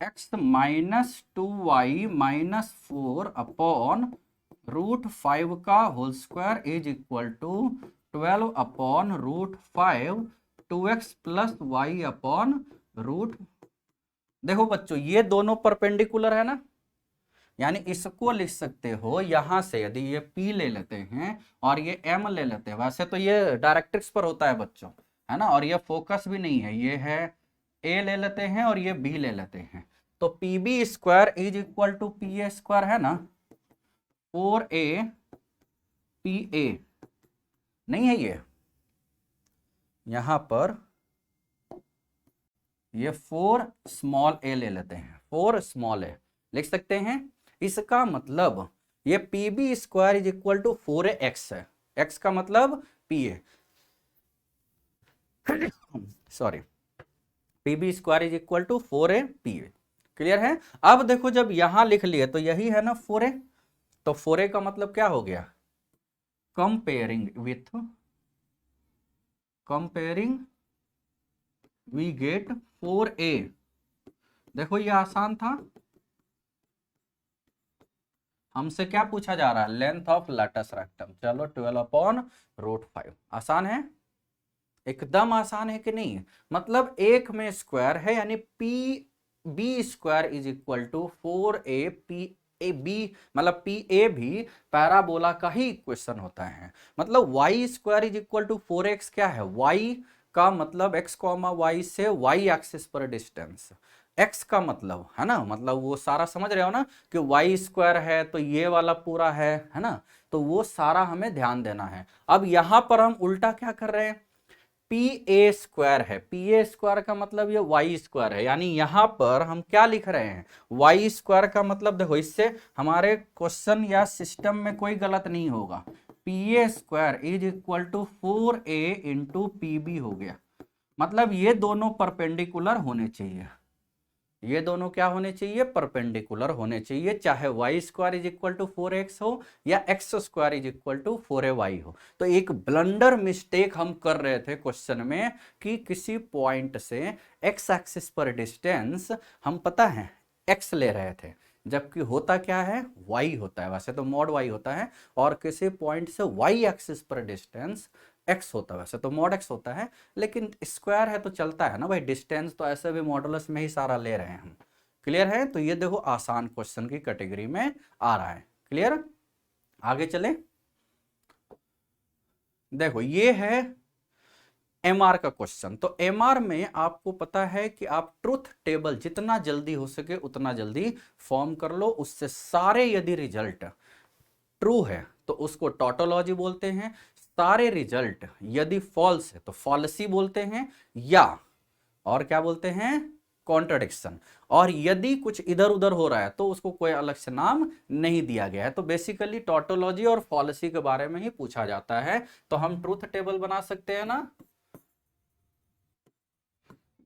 Speaker 1: x minus 2y minus 4 upon √5 का whole square is equal to 12 upon √5 2x plus y upon root. देखो बच्चों ये दोनों परपेंडिकुलर है ना, यानी इसको लिख सकते हो यहां से, यदि ये P ले लेते हैं और ये M ले लेते हैं, वैसे तो ये डायरेक्ट्रिक्स पर होता है बच्चों, है ना, और ये फोकस भी नहीं है, ये है A ले लेते हैं और ये B ले लेते हैं। तो PB square is equal to PA square है ना, 4A PA नहीं है ये, यहां पर ये 4 स्मॉल a ले लेते हैं, 4 स्मॉल a लिख सकते हैं। इसका मतलब ये PB square is equal to 4ax है, x का मतलब PA, sorry, PB square is equal to 4a PA। Clear है? अब देखो जब यहां लिख लिए तो यही है ना 4a, तो 4a का मतलब क्या हो गया? Comparing we get 4a। देखो ये आसान था, हमसे क्या पूछा जा रहा है? Length of latus rectum. चलो 12 अपॉन √5, आसान है, एकदम आसान है कि नहीं? मतलब एक में स्क्वायर है, यानी PB square is equal to 4a PAB, मतलब PA भी पैराबोला का ही इक्वेशन होता है। मतलब y square is equal to 4x क्या है? y का मतलब x कॉमा y से y एक्सिस पर डिस्टेंस, x का मतलब है ना, मतलब वो सारा समझ रहे हो ना कि y स्क्वायर है तो ये वाला पूरा है ना, तो वो सारा हमें ध्यान देना है। अब यहां पर हम उल्टा क्या कर रहे हैं? PA स्क्वायर है, PA स्क्वायर का मतलब ये y स्क्वायर है, यानी यहां पर हम क्या लिख रहे हैं? y स्क्वायर का मतलब देखो, इससे हमारे क्वेश्चन या सिस्टम में कोई गलत नहीं होगा। PA square is equal to 4a into PB हो गया, मतलब ये दोनों परपेंडिकुलर होने चाहिए। ये दोनों क्या होने चाहिए, परपेंडिकुलर होने चाहिए, चाहे y square is equal to 4x हो या x square is equal to 4ay हो। तो एक ब्लंडर मिस्टेक हम कर रहे थे क्वेश्चन में कि किसी पॉइंट से एक्स एक्सिस पर डिस्टेंस हम पता है x ले रहे थे, जबकि होता क्या है, y होता है, वैसे तो मॉड y होता है, और किसी पॉइंट से y एक्सिस पर डिस्टेंस x होता है, वैसे तो मॉड x होता है, लेकिन स्क्वायर है तो चलता है ना भाई, डिस्टेंस तो ऐसे भी मॉडुलस में ही सारा ले रहे हैं हम। क्लियर है, तो ये देखो आसान क्वेश्चन की कैटेगरी में आ रहा है। क्लियर, आगे चले। देखो ये है एमआर का क्वेश्चन। तो एमआर में आपको पता है कि आप ट्रुथ टेबल जितना जल्दी हो सके उतना जल्दी फॉर्म कर लो, उससे सारे यदि रिजल्ट ट्रू है तो उसको टोटोलॉजी बोलते हैं, सारे रिजल्ट यदि फॉल्स है तो फॉल्सी बोलते हैं, या और क्या बोलते हैं, कॉन्ट्रडिक्शन। और यदि कुछ इधर उधर हो रहा है तो उसको कोई अलग से नाम नहीं दिया गया है। तो बेसिकली टोटोलॉजी और फॉल्सी के बारे में ही पूछा जाता है। तो हम ट्रूथ टेबल बना सकते हैं ना,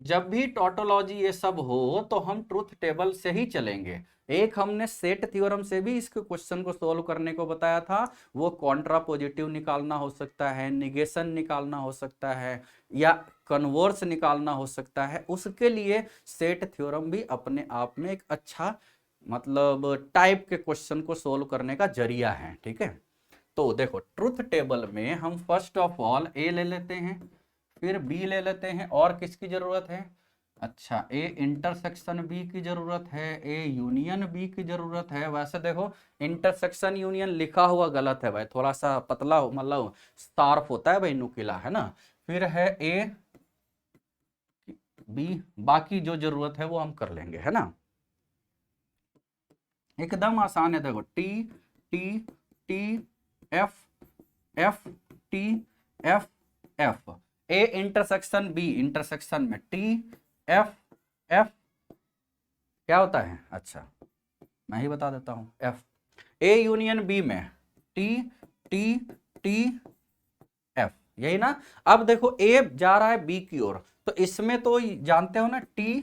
Speaker 1: जब भी टोटोलॉजी ये सब हो तो हम ट्रूथ टेबल से ही चलेंगे। एक हमने सेट थ्योरम से भी इसके क्वेश्चन को सोल्व करने को बताया था, वो कॉन्ट्रा पॉजिटिव निकालना हो सकता है, निगेशन निकालना हो सकता है, या कन्वर्स निकालना हो सकता है। उसके लिए सेट थ्योरम भी अपने आप में एक अच्छा मतलब टाइप के क्वेश्चन को सोल्व करने का जरिया है। ठीक है, तो देखो ट्रूथ टेबल में हम फर्स्ट ऑफ ऑल ए ले लेते हैं, फिर बी ले लेते हैं, और किसकी जरूरत है, अच्छा ए इंटरसेक्शन बी की जरूरत है, ए यूनियन बी की जरूरत है। वैसे देखो इंटरसेक्शन यूनियन लिखा हुआ गलत है भाई, थोड़ा सा पतला मतलब शार्प होता है भाई, नुकीला है ना। फिर है ए बी, बाकी जो जरूरत है वो हम कर लेंगे, है ना, एकदम आसान है। देखो T T T F F T F F, A intersection B intersection में टी एफ एफ क्या होता है, अच्छा मैं ही बता देता हूं, एफ ए यूनियन बी में टी टी टी एफ, यही ना। अब देखो ए जा रहा है बी की ओर, तो इसमें तो जानते हो ना टी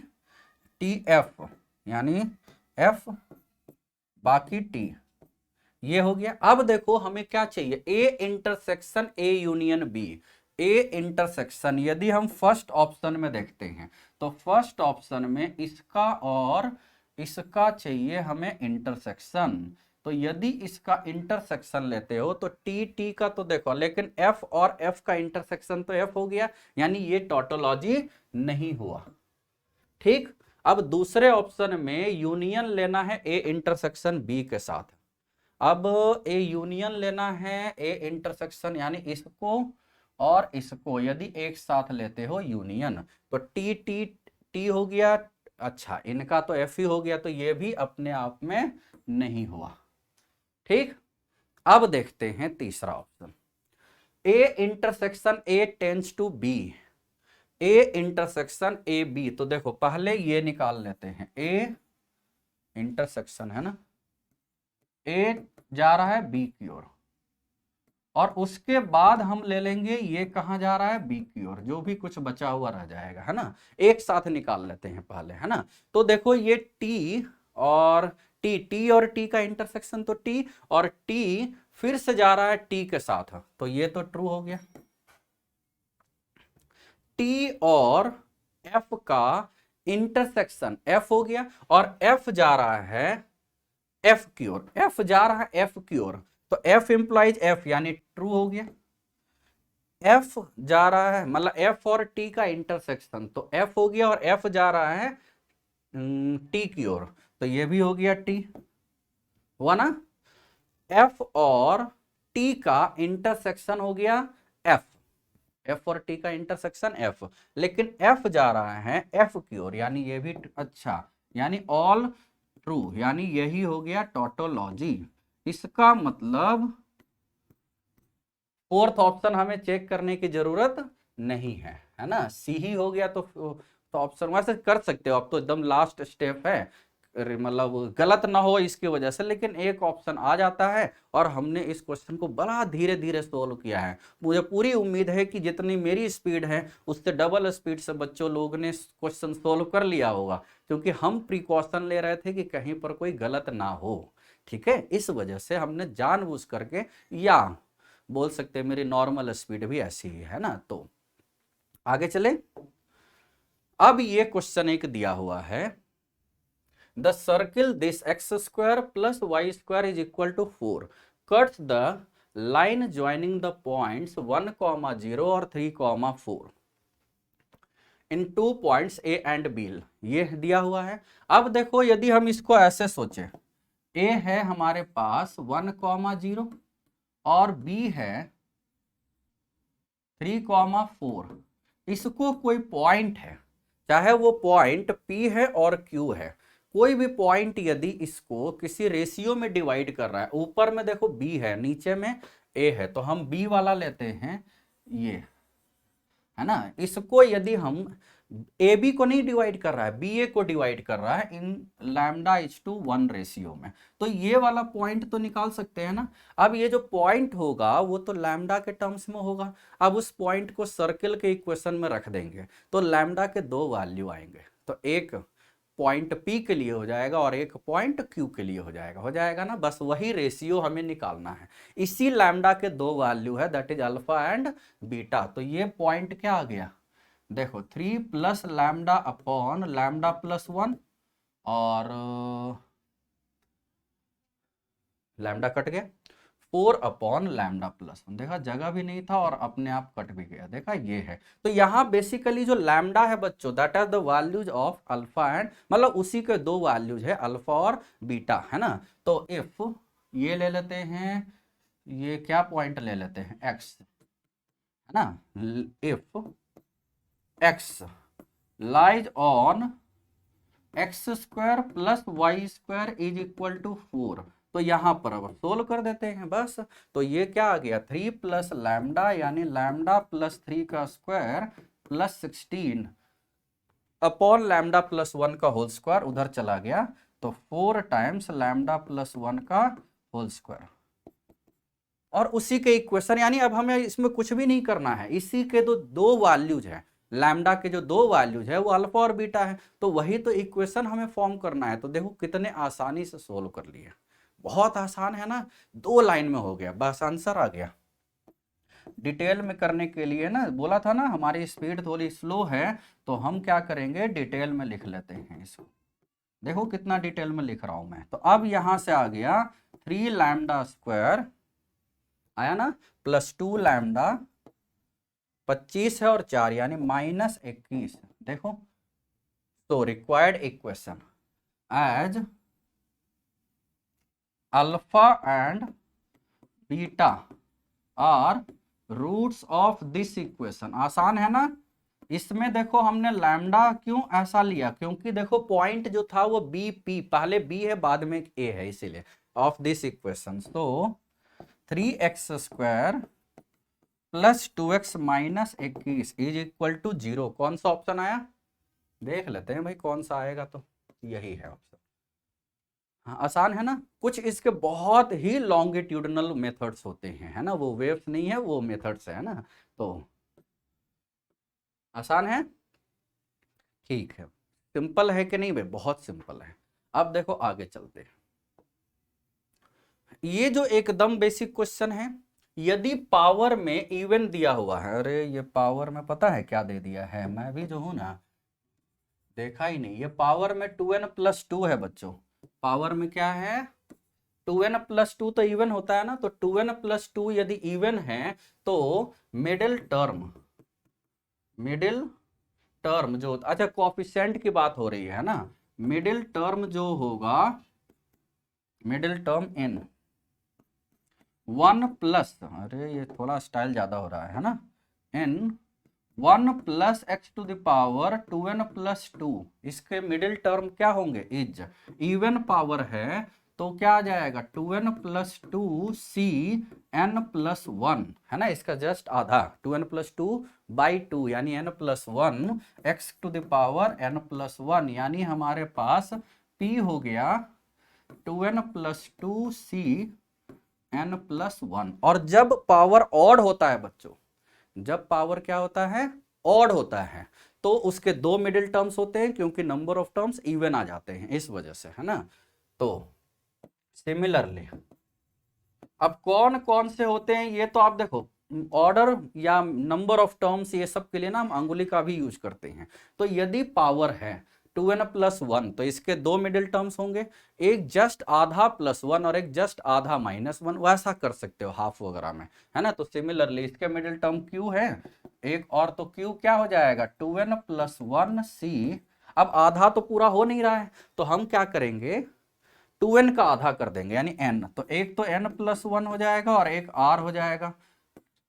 Speaker 1: टी एफ यानी एफ बाकी टी, ये हो गया। अब देखो हमें क्या चाहिए, A intersection A union B, A intersection यदि हम फर्स्ट ऑप्शन में देखते हैं तो फर्स्ट ऑप्शन में इसका और इसका चाहिए हमें इंटरसेक्शन। तो यदि इसका इंटरसेक्शन लेते हो तो टी टी का तो देखो, लेकिन एफ और एफ का इंटरसेक्शन तो एफ हो गया, यानी ये टोटोलॉजी नहीं हुआ। ठीक, अब दूसरे ऑप्शन में यूनियन लेना है ए इंटरसेक्शन बी के साथ। अब ए यूनियन लेना है ए इंटरसेक्शन यानी इसको और इसको यदि एक साथ लेते हो यूनियन, तो टी टी टी हो गया, अच्छा इनका तो एफ ही हो गया, तो ये भी अपने आप में नहीं हुआ। ठीक, अब देखते हैं तीसरा option, A intersection A tends to B, A intersection A B. तो देखो पहले ये निकाल लेते हैं, ए इंटरसेक्शन है ना, ए जा रहा है बी की ओर, और उसके बाद हम ले लेंगे ये कहां जा रहा है, बी की ओर, जो भी कुछ बचा हुआ रह जाएगा, है ना, एक साथ निकाल लेते हैं पहले, है ना। तो देखो ये टी और टी, टी और टी का इंटरसेक्शन तो टी, और टी फिर से जा रहा है टी के साथ, तो ये तो ट्रू हो गया। टी और एफ का इंटरसेक्शन एफ हो गया, और एफ जा रहा है एफ की ओर, एफ जा रहा है एफ की ओर, तो एफ इंप्लाइज एफ यानी ट्रू हो गया। एफ जा रहा है मतलब एफ और टी का इंटरसेक्शन, तो एफ हो गया, और एफ जा रहा है टी की ओर, तो ये भी हो गया टी, हुआ ना। एफ और टी का इंटरसेक्शन हो गया एफ, एफ और टी का इंटरसेक्शन एफ, लेकिन एफ जा रहा है एफ की ओर, यानी ये भी अच्छा, यानी ऑल ट्रू, यानी यही हो गया टोटोलॉजी। इसका मतलब फोर्थ ऑप्शन हमें चेक करने की जरूरत नहीं है ना, सी ही हो गया। तो ऑप्शन वैसे कर सकते हो, अब तो एकदम लास्ट स्टेप है, मतलब गलत ना हो इसकी वजह से, लेकिन एक ऑप्शन आ जाता है और हमने इस क्वेश्चन को बड़ा धीरे धीरे सोल्व किया है। मुझे पूरी उम्मीद है कि जितनी मेरी स्पीड है उससे डबल स्पीड से बच्चों लोग ने क्वेश्चन सोल्व कर लिया होगा, क्योंकि हम प्रिकॉशन ले रहे थे कि कहीं पर कोई गलत ना हो। ठीक है, इस वजह से हमने जानबूझ करके, या बोल सकते हैं मेरी नॉर्मल स्पीड भी ऐसी ही है ना। तो आगे चले। अब ये क्वेश्चन एक दिया हुआ है, the circle this x square plus y square is equal to 4 cuts the line joining the points 1,0 और 3,4 in 2 points A and B, ये दिया हुआ है। अब देखो यदि हम इसको ऐसे सोचे, ए है हमारे पास 1,0 और बी है 3,4, इसको कोई पॉइंट है, चाहे वो पॉइंट P है और Q है, कोई भी पॉइंट यदि इसको किसी रेशियो में डिवाइड कर रहा है, ऊपर में देखो B है, नीचे में A है, तो हम B वाला लेते हैं, ये है ना। इसको यदि हम AB को नहीं डिवाइड कर रहा है, BA को डिवाइड कर रहा है इन λ:1 रेशियो में, तो ये वाला पॉइंट तो निकाल सकते हैं ना। अब ये जो पॉइंट होगा वो तो लैम्डा के टर्म्स में होगा। अब उस पॉइंट को सर्किल के इक्वेशन में रख देंगे तो लैम्डा के 2 वैल्यू आएंगे, तो एक पॉइंट P के लिए हो जाएगा और एक पॉइंट Q के लिए हो जाएगा ना। बस वही रेशियो हमें निकालना है। इसी लैम्डा के 2 वैल्यू है, that is alpha and beta. तो ये पॉइंट क्या आ गया, देखो 3 plus lambda upon lambda plus 1 और लैम्डा कट गया, 4 अपॉन लैम्डा प्लस 1, देखा जगह भी नहीं था और अपने आप कट भी गया, देखा ये है। तो यहाँ बेसिकली जो लैम्डा है बच्चों, that are the values of alpha and, मतलब उसी के 2 वैल्यूज है अल्फा और बीटा, है ना। तो इफ ये ले लेते हैं, ये क्या पॉइंट ले लेते हैं एक्स, है ना, if x lies on x square plus y square is equal to 4, तो यहां पर अब सोल्व कर देते हैं बस। तो ये क्या आ गया, 3 प्लस लैम्डा यानी लैम्डा प्लस 3 का square plus 16 upon lambda plus 1 का होल स्क्वायर, उधर चला गया तो 4 टाइम्स लैम्डा प्लस 1 का होल स्क्वायर, और उसी के इक्वेशन, यानी अब हमें इसमें कुछ भी नहीं करना है, इसी के तो 2 वैल्यूज है, लैम्डा के जो 2 वैल्यूज है वो अल्फा और बीटा है, तो वही तो इक्वेशन हमें फॉर्म करना है। तो देखो कितने आसानी से सोल्व कर लिए, बहुत आसान है ना, 2 लाइन में हो गया, बस आंसर आ गया। डिटेल में करने के लिए ना, बोला था ना हमारी स्पीड थोड़ी स्लो है, तो हम क्या करेंगे डिटेल में लिख लेते हैं इसको। देखो कितना डिटेल में लिख रहा हूं मैं। तो अब यहां से आ गया 3 लैम्डा स्क्वायर आया ना, प्लस 2 लैम्डा, 25 है और 4 यानी -21। देखो तो required equation as alpha and beta are roots of this equation. आसान है ना। इसमें देखो हमने लैम्डा क्यों ऐसा लिया, क्योंकि देखो पॉइंट जो था वो बी पी, पहले बी है बाद में ए है, इसीलिए ऑफ दिस इक्वेशन। तो 3x square plus 2x minus 21 is equal to 0। कौन सा ऑप्शन आया, देख लेते हैं भाई कौन सा आएगा, तो यही है ऑप्शन। हाँ आसान है ना। कुछ इसके बहुत ही लॉन्गिट्यूडनल मेथड्स होते हैं, है ना, वो वेव्स नहीं है, वो मेथड्स है ना। तो आसान है, ठीक है। सिंपल है कि नहीं भाई, बहुत सिंपल है। अब देखो आगे चलते हैं। ये जो एकदम बेसिक क्वेश्चन है, यदि पावर में इवन दिया हुआ है, अरे ये पावर में पता है क्या दे दिया है, मैं भी जो हूं ना देखा ही नहीं, ये पावर में 2n प्लस 2 है बच्चों। पावर में क्या है, 2n प्लस 2 तो इवन होता है ना, तो 2n प्लस 2 यदि इवन है तो मिडिल टर्म जो, अच्छा कोएफिशिएंट की बात हो रही है ना, मिडिल टर्म जो होगा, मिडिल टर्म n 1 प्लस, अरे ये थोड़ा स्टाइल ज्यादा हो रहा है ना, n 1 plus x to the power 2n plus 2, इसके मिडिल टर्म क्या होंगे, इज इवन पावर है तो क्या आ जाएगा 2n प्लस 2 सी n प्लस 1, है ना, इसका जस्ट आधा 2n प्लस 2 बाई 2 यानी n plus 1 x to the power n plus 1, यानी हमारे पास p हो गया 2n प्लस 2cn+1। और जब पावर ऑड होता है बच्चों, जब पावर क्या होता है, ऑड होता है, तो उसके दो मिडिल टर्म्स होते हैं, क्योंकि नंबर ऑफ टर्म्स इवन आ जाते हैं इस वजह से, है ना। तो सिमिलरली अब कौन कौन से होते हैं ये तो आप देखो, ऑर्डर या नंबर ऑफ टर्म्स ये सब के लिए ना हम अंगुली का भी यूज करते हैं। तो यदि पावर है 2n+1 तो इसके दो मिडिल टर्म्स होंगे, एक जस्ट आधा +1 और एक जस्ट आधा -1, वैसा कर सकते हो हाफ वगैरह में, है ना। तो सिमिलरली इसके मिडिल टर्म q है एक, और तो q क्या हो जाएगा 2n+1c। अब आधा तो पूरा हो नहीं रहा है, तो हम क्या करेंगे 2n का आधा कर देंगे, यानी n, तो एक तो n+1 हो जाएगा और एक r हो जाएगा,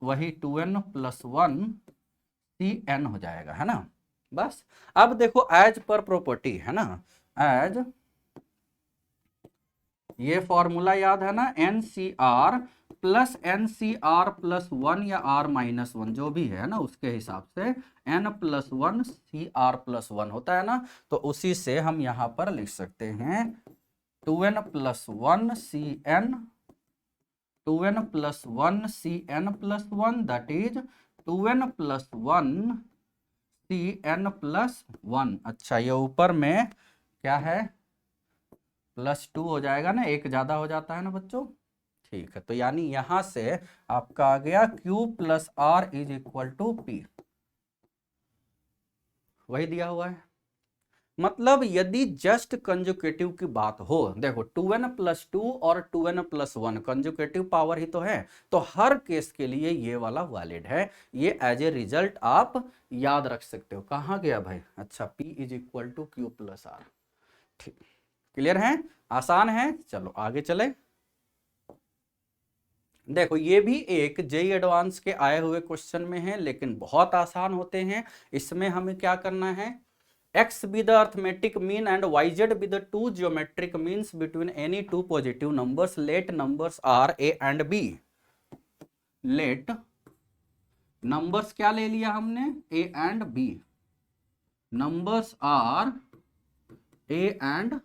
Speaker 1: वही 2n+1cn हो जाएगा, है ना। बस अब देखो एज पर प्रॉपर्टी, है ना, एज, ये फॉर्मूला याद है ना, NCR प्लस NCR+1 या R-1 जो भी है ना, उसके हिसाब से n+1 CR+1 होता है ना। तो उसी से हम यहां पर लिख सकते हैं 2n+1cn, 2n+1cn+1 that is 2n+1cn+1। अच्छा ये ऊपर में क्या है +2 हो जाएगा ना, एक ज्यादा हो जाता है ना बच्चों, ठीक है। तो यानी यहां से आपका आ गया Q + R = P, वही दिया हुआ है। मतलब यदि जस्ट कंजुकेटिव की बात हो, देखो 2n+2 और 2n+1 कंजुकेटिव पावर ही तो है, तो हर केस के लिए ये वाला वैलिड है। ये एज ए रिजल्ट आप याद रख सकते हो। कहाँ गया भाई, अच्छा P = Q + R, ठीक, क्लियर है, आसान है। चलो आगे चले। देखो ये भी एक जेई एडवांस के आए हुए क्वेश्चन में है, लेकिन बहुत आसान होते हैं। इसमें हमें क्या करना है, x be the arithmetic mean and yz be the two geometric means between any two positive numbers. Let numbers are a and b. Let numbers क्या ले लिया हमने, a and b, numbers are a and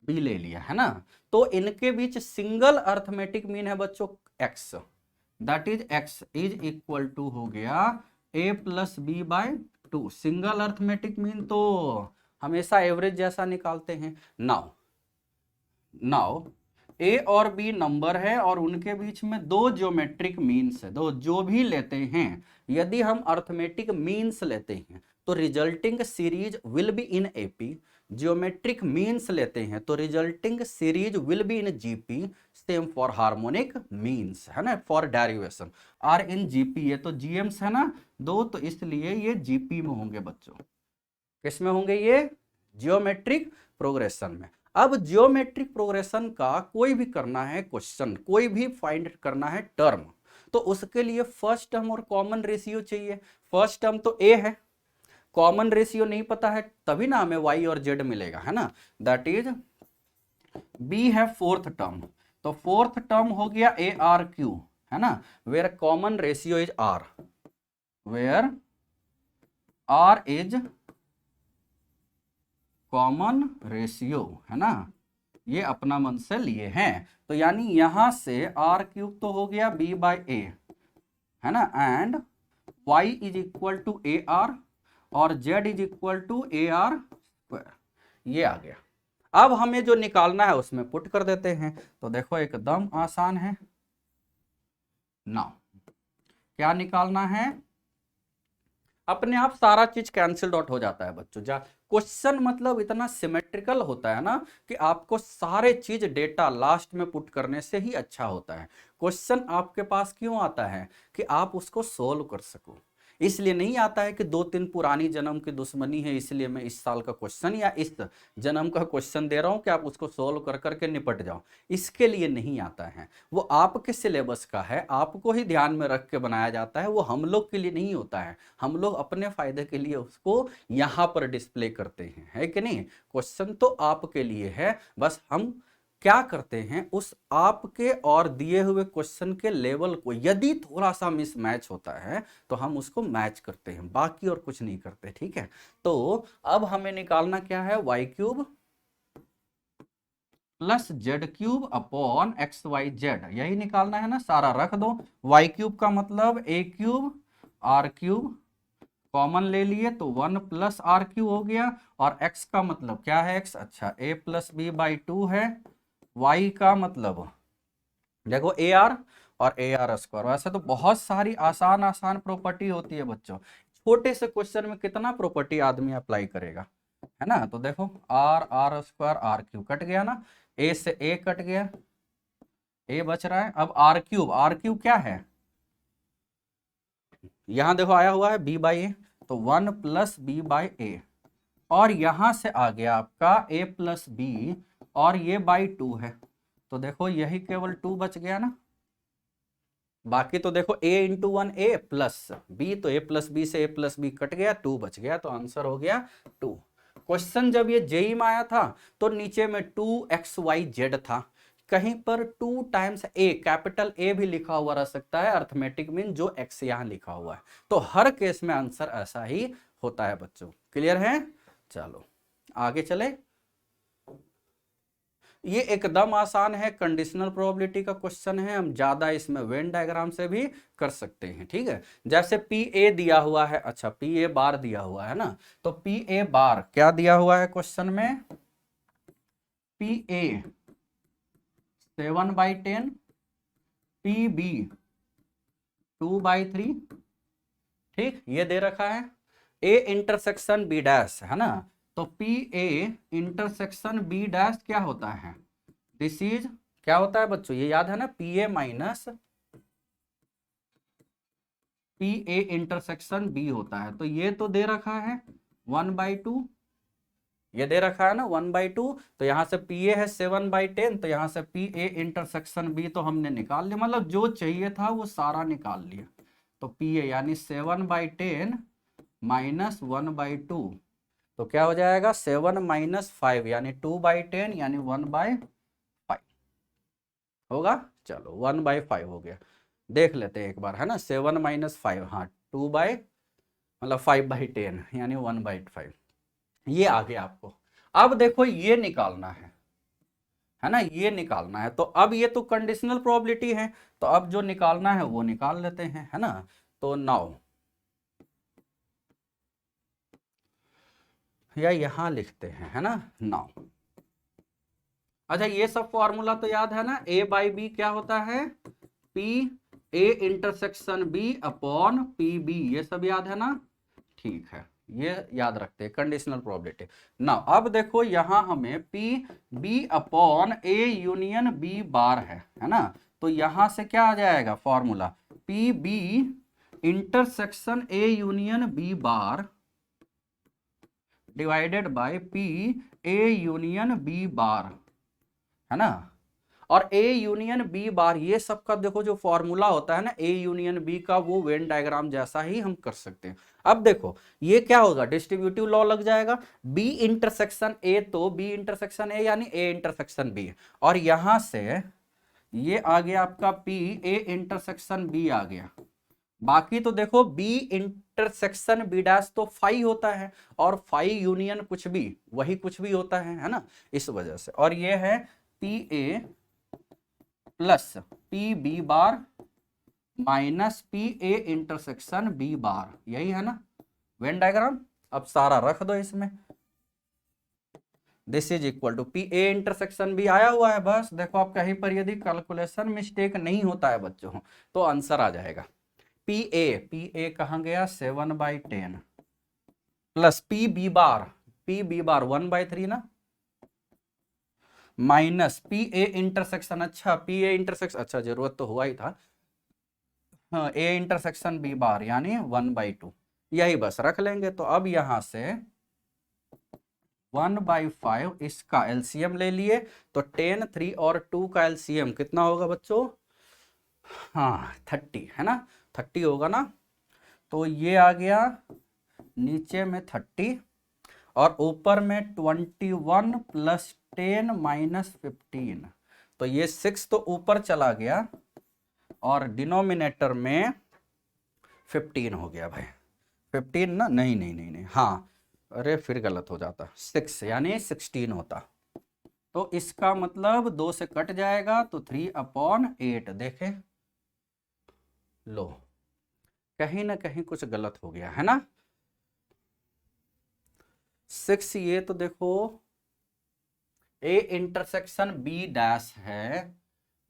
Speaker 1: b ले लिया, है ना। तो इनके बीच सिंगल अर्थमेटिक मीन है बच्चों x, that is x is equal to हो गया a + b/2। Single arithmetic mean तो हमेशा एवरेज जैसा निकालते हैं। नाउ नाउ ए और बी नंबर है और उनके बीच में दो ज्योमेट्रिक मीन्स है, दो जो भी लेते हैं, यदि हम अर्थमेटिक मीन्स लेते हैं तो resulting series will be in AP, geometric means लेते हैं तो resulting series will be in GP. Same for harmonic means, है ना, for derivation are in GP. ये तो जीएम्स है ना दो, तो इसलिए ये जीपी में होंगे बच्चों। किस में होंगे ये, जियोमेट्रिक प्रोग्रेशन में। अब जियोमेट्रिक प्रोग्रेशन का कोई भी करना है क्वेश्चन, कोई भी फाइंड करना है टर्म, तो उसके लिए फर्स्ट टर्म और कॉमन रेशियो चाहिए। फर्स्ट टर्म तो ए है, कॉमन रेशियो नहीं पता है, तभी ना हमें y और z मिलेगा, है ना। दैट इज बी है फोर्थ टर्म, तो फोर्थ टर्म हो गया ARQ, है ना, where common ratio is r, where r is common ratio, है ना, ये अपना मन से लिए हैं। तो यानी यहां से r³ तो हो गया b/a, है ना, एंड y = AR और z = AR², ये आ गया। अब हमें जो निकालना है उसमें पुट कर देते हैं, तो देखो एकदम आसान है। नाउ क्या निकालना है, अपने आप सारा चीज कैंसिल्ड आउट हो जाता है बच्चों। क्वेश्चन मतलब इतना सिमेट्रिकल होता है ना कि आपको सारे चीज डेटा लास्ट में पुट करने से ही अच्छा होता है। क्वेश्चन आपके पास क्यों आता है कि आप उसको सोल्व कर सको, इसलिए नहीं आता है कि 2-3 पुरानी जन्म की दुश्मनी है इसलिए मैं इस साल का क्वेश्चन या इस जन्म का क्वेश्चन दे रहा हूं कि आप उसको सोल्व कर करके निपट जाओ, इसके लिए नहीं आता है। वो आपके सिलेबस का है, आपको ही ध्यान में रख के बनाया जाता है, वो हम लोग के लिए नहीं होता है। हम लोग अपने फायदे के लिए उसको यहाँ पर डिस्प्ले करते हैं, है कि नहीं। क्वेश्चन तो आपके लिए है, बस हम क्या करते हैं उस आपके और दिए हुए क्वेश्चन के लेवल को यदि थोड़ा सा मिसमैच होता है तो हम उसको मैच करते हैं, बाकी और कुछ नहीं करते, ठीक है। तो अब हमें निकालना क्या है, y³ plus z cube upon x y z, यही निकालना है ना, सारा रख दो। वाई क्यूब का मतलब ए क्यूब आर क्यूब, कॉमन ले लिए तो 1 प्लस आर क्यूब हो गया। और x का मतलब क्या है, x, अच्छा a प्लस बी बाई 2 है। y का मतलब देखो ए आर और ए आर स्क्वायर। वैसे तो बहुत सारी आसान आसान प्रॉपर्टी होती है बच्चों, छोटे से क्वेश्चन में कितना प्रॉपर्टी आदमी अप्लाई करेगा, है ना। तो देखो r r square r cube cut गया ना, ए से ए कट गया, ए बच रहा है। अब आर क्यूब क्या है, यहां देखो आया हुआ है बी बाई ए, तो 1 प्लस बी बाई ए, और यहां से आ गया आपका a प्लस बी, और ये बाई 2 है, तो देखो यही केवल 2 बच गया ना। बाकी तो देखो a into 1 a plus b, तो a प्लस बी से a प्लस बी कट गया, 2 बच गया, तो आंसर हो गया 2। क्वेश्चन जब ये जेई में आया था तो नीचे में 2xyz था, कहीं पर 2 टाइम्स a, कैपिटल A भी लिखा हुआ रह सकता है, अर्थमेटिक मीन जो x यहां लिखा हुआ है, तो हर केस में आंसर ऐसा ही होता है बच्चों। क्लियर है, चलो आगे चले। ये एकदम आसान है, कंडीशनल प्रोबेबिलिटी का क्वेश्चन है, हम ज्यादा इसमें वेन डायग्राम से भी कर सकते हैं, ठीक है। जैसे पी ए दिया हुआ है, अच्छा पी ए बार दिया हुआ है ना, तो पी ए बार क्या दिया हुआ है क्वेश्चन में, पी ए 7/10, पी बी 2/3, ठीक, ये दे रखा है। ए इंटरसेक्शन बी डैश है ना, तो P A intersection B dash क्या होता है, दिस इज क्या होता है बच्चों, ये याद है ना, P A minus P A intersection B होता है। तो ये तो दे रखा है 1/2, ये दे रखा है ना 1/2, तो यहां से पी ए है 7/10, तो यहां से पी ए इंटरसेक्शन बी तो हमने निकाल लिया, मतलब जो चाहिए था वो सारा निकाल लिया। तो पी ए यानी 7/10 माइनस 1/2, तो क्या हो जाएगा 7 माइनस 5 यानी 2/10 यानी 1/5 होगा। चलो 1/5 हो गया, देख लेते हैं एक बार, है ना, 7 माइनस 5, हाँ 2 बाई मतलब 5/10 यानी 1/5, ये आ गया आपको। अब देखो ये निकालना है ना, ये निकालना है, तो अब ये तो कंडीशनल प्रोबेबिलिटी है, तो अब जो निकालना है वो निकाल लेते हैं, है ना। तो नाउ या यहां लिखते हैं, है ना, नाउ। अच्छा ये सब फॉर्मूला तो याद है ना, ए बाई बी क्या होता है, P A intersection B upon P B, ये सब याद है ना, ठीक है, ये याद रखते हैं कंडीशनल प्रोबेबिलिटी ना। अब देखो यहां हमें P B upon A union B bar है ना, तो यहां से क्या आ जाएगा formula, P B intersection A union B bar divided by P A union B bar, है ना। और ए यूनियन बी बार ये सब का देखो जो फॉर्मूला होता है ना ए यूनियन बी का, वो वेन डायग्राम जैसा ही हम कर सकते हैं। अब देखो ये क्या होगा, डिस्ट्रीब्यूटिव लॉ लग जाएगा, बी इंटरसेक्शन ए तो बी इंटरसेक्शन ए यानी ए इंटरसेक्शन बी, और यहां से ये आ गया आपका पी ए इंटरसेक्शन बी आ गया। बाकी तो देखो बी इंटरसेक्शन बी डैश तो फाई होता है, और फाई यूनियन कुछ भी वही कुछ भी होता है ना, इस वजह से। और ये है P A plus P B bar minus P A intersection B bar, यही है ना वेन डायग्राम। अब सारा रख दो इसमें, this is equal to P A intersection B आया हुआ है, बस देखो आप कहीं पर यदि कैलकुलेशन मिस्टेक नहीं होता है बच्चों तो आंसर आ जाएगा। पी ए कहाँ गया 7/10 प्लस पी बी बार 1/3 ना, माइनस पी ए इंटरसेक्शन, अच्छा पी ए इंटरसेक्शन, अच्छा जरूरत तो हुआ ही था, हाँ ए इंटरसेक्शन बी बार यानी 1/2, यही बस रख लेंगे। तो अब यहां से 1/5 इसका एलसीएम ले लिए, तो 10 3 और 2 का एलसीएम कितना होगा बच्चों, हाँ 30 है ना, 30 होगा ना। तो ये आ गया नीचे में 30 और ऊपर में 21 प्लस 10 माइनस 15, तो ये 6 तो ऊपर चला गया और डिनोमिनेटर में 15 हो गया भाई, 15 ना, नहीं नहीं नहीं नहीं, हाँ अरे फिर गलत हो जाता, 6 यानी 16 होता, तो इसका मतलब 2 से कट जाएगा तो 3/8। देखें, लो कहीं ना कहीं कुछ गलत हो गया है ना। 6 ये तो देखो ए इंटरसेक्शन बी डैश है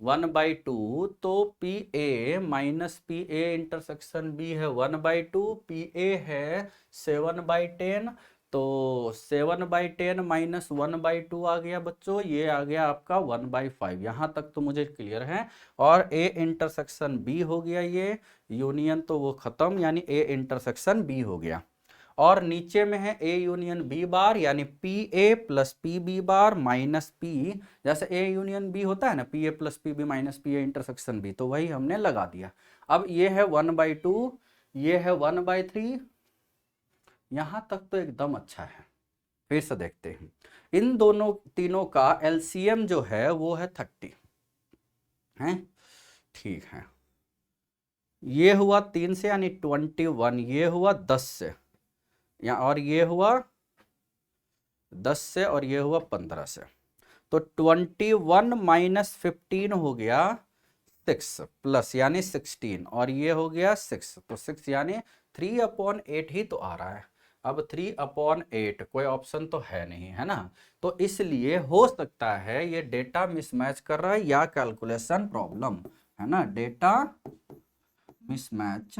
Speaker 1: 1/2, तो P A minus P A intersection B है 1/2, पी ए है 7/10, तो 7/10 माइनस 1/2 आ गया बच्चों, ये आ गया आपका 1/5। यहाँ तक तो मुझे क्लियर है। और ए इंटरसेक्शन बी हो गया, ये यूनियन तो वो खत्म, यानी ए इंटरसेक्शन बी हो गया। और नीचे में है ए यूनियन बी बार, यानी P A plus P B bar minus P, जैसे ए यूनियन बी होता है ना, P A plus P B minus P A intersection B, तो वही हमने लगा दिया। अब ये है 1/2, ये है 1/3, यहां तक तो एकदम अच्छा है। फिर से देखते हैं, इन दोनों तीनों का एलसीएम जो है वो है 30 है, ठीक है। ये हुआ 3 से यानी 21, ये हुआ 10 से, या और ये हुआ 10 से, और ये हुआ 15 से, तो 21 माइनस 15 हो गया 6 प्लस यानी 16, और ये हो गया 6, तो 6 यानी 3/8 ही तो आ रहा है। अब 3/8 कोई ऑप्शन तो है नहीं, है ना, तो इसलिए हो सकता है ये डेटा मिसमैच कर रहा है या कैलकुलेशन प्रॉब्लम, है ना, डेटा मिसमैच,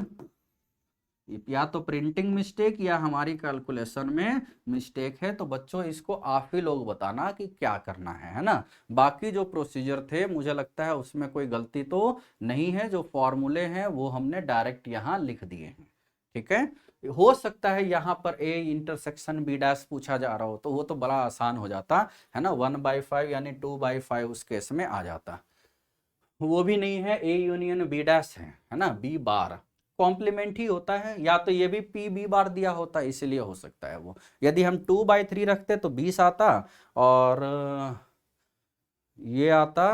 Speaker 1: या तो प्रिंटिंग मिस्टेक या हमारी कैलकुलेशन में मिस्टेक है। तो बच्चों इसको आप ही लोग बताना कि क्या करना है ना। बाकी जो प्रोसीजर थे मुझे लगता है उसमें कोई गलती तो नहीं है, जो फॉर्मूले हैं वो हमने डायरेक्ट यहाँ लिख दिए हैं, ठीक है। हो सकता है यहाँ पर ए इंटरसेक्शन बी डैश पूछा जा रहा हो तो वो तो बड़ा आसान हो जाता है ना, 1/5 यानी 2/5 उस केस में आ जाता। वो भी नहीं है, ए यूनियन बी डैश है ना, बी बार कॉम्प्लीमेंट ही होता है, या तो ये भी पी बी बार दिया होता है इसलिए हो सकता है वो। यदि हम 2/3 रखते तो 20 आता, और ये आता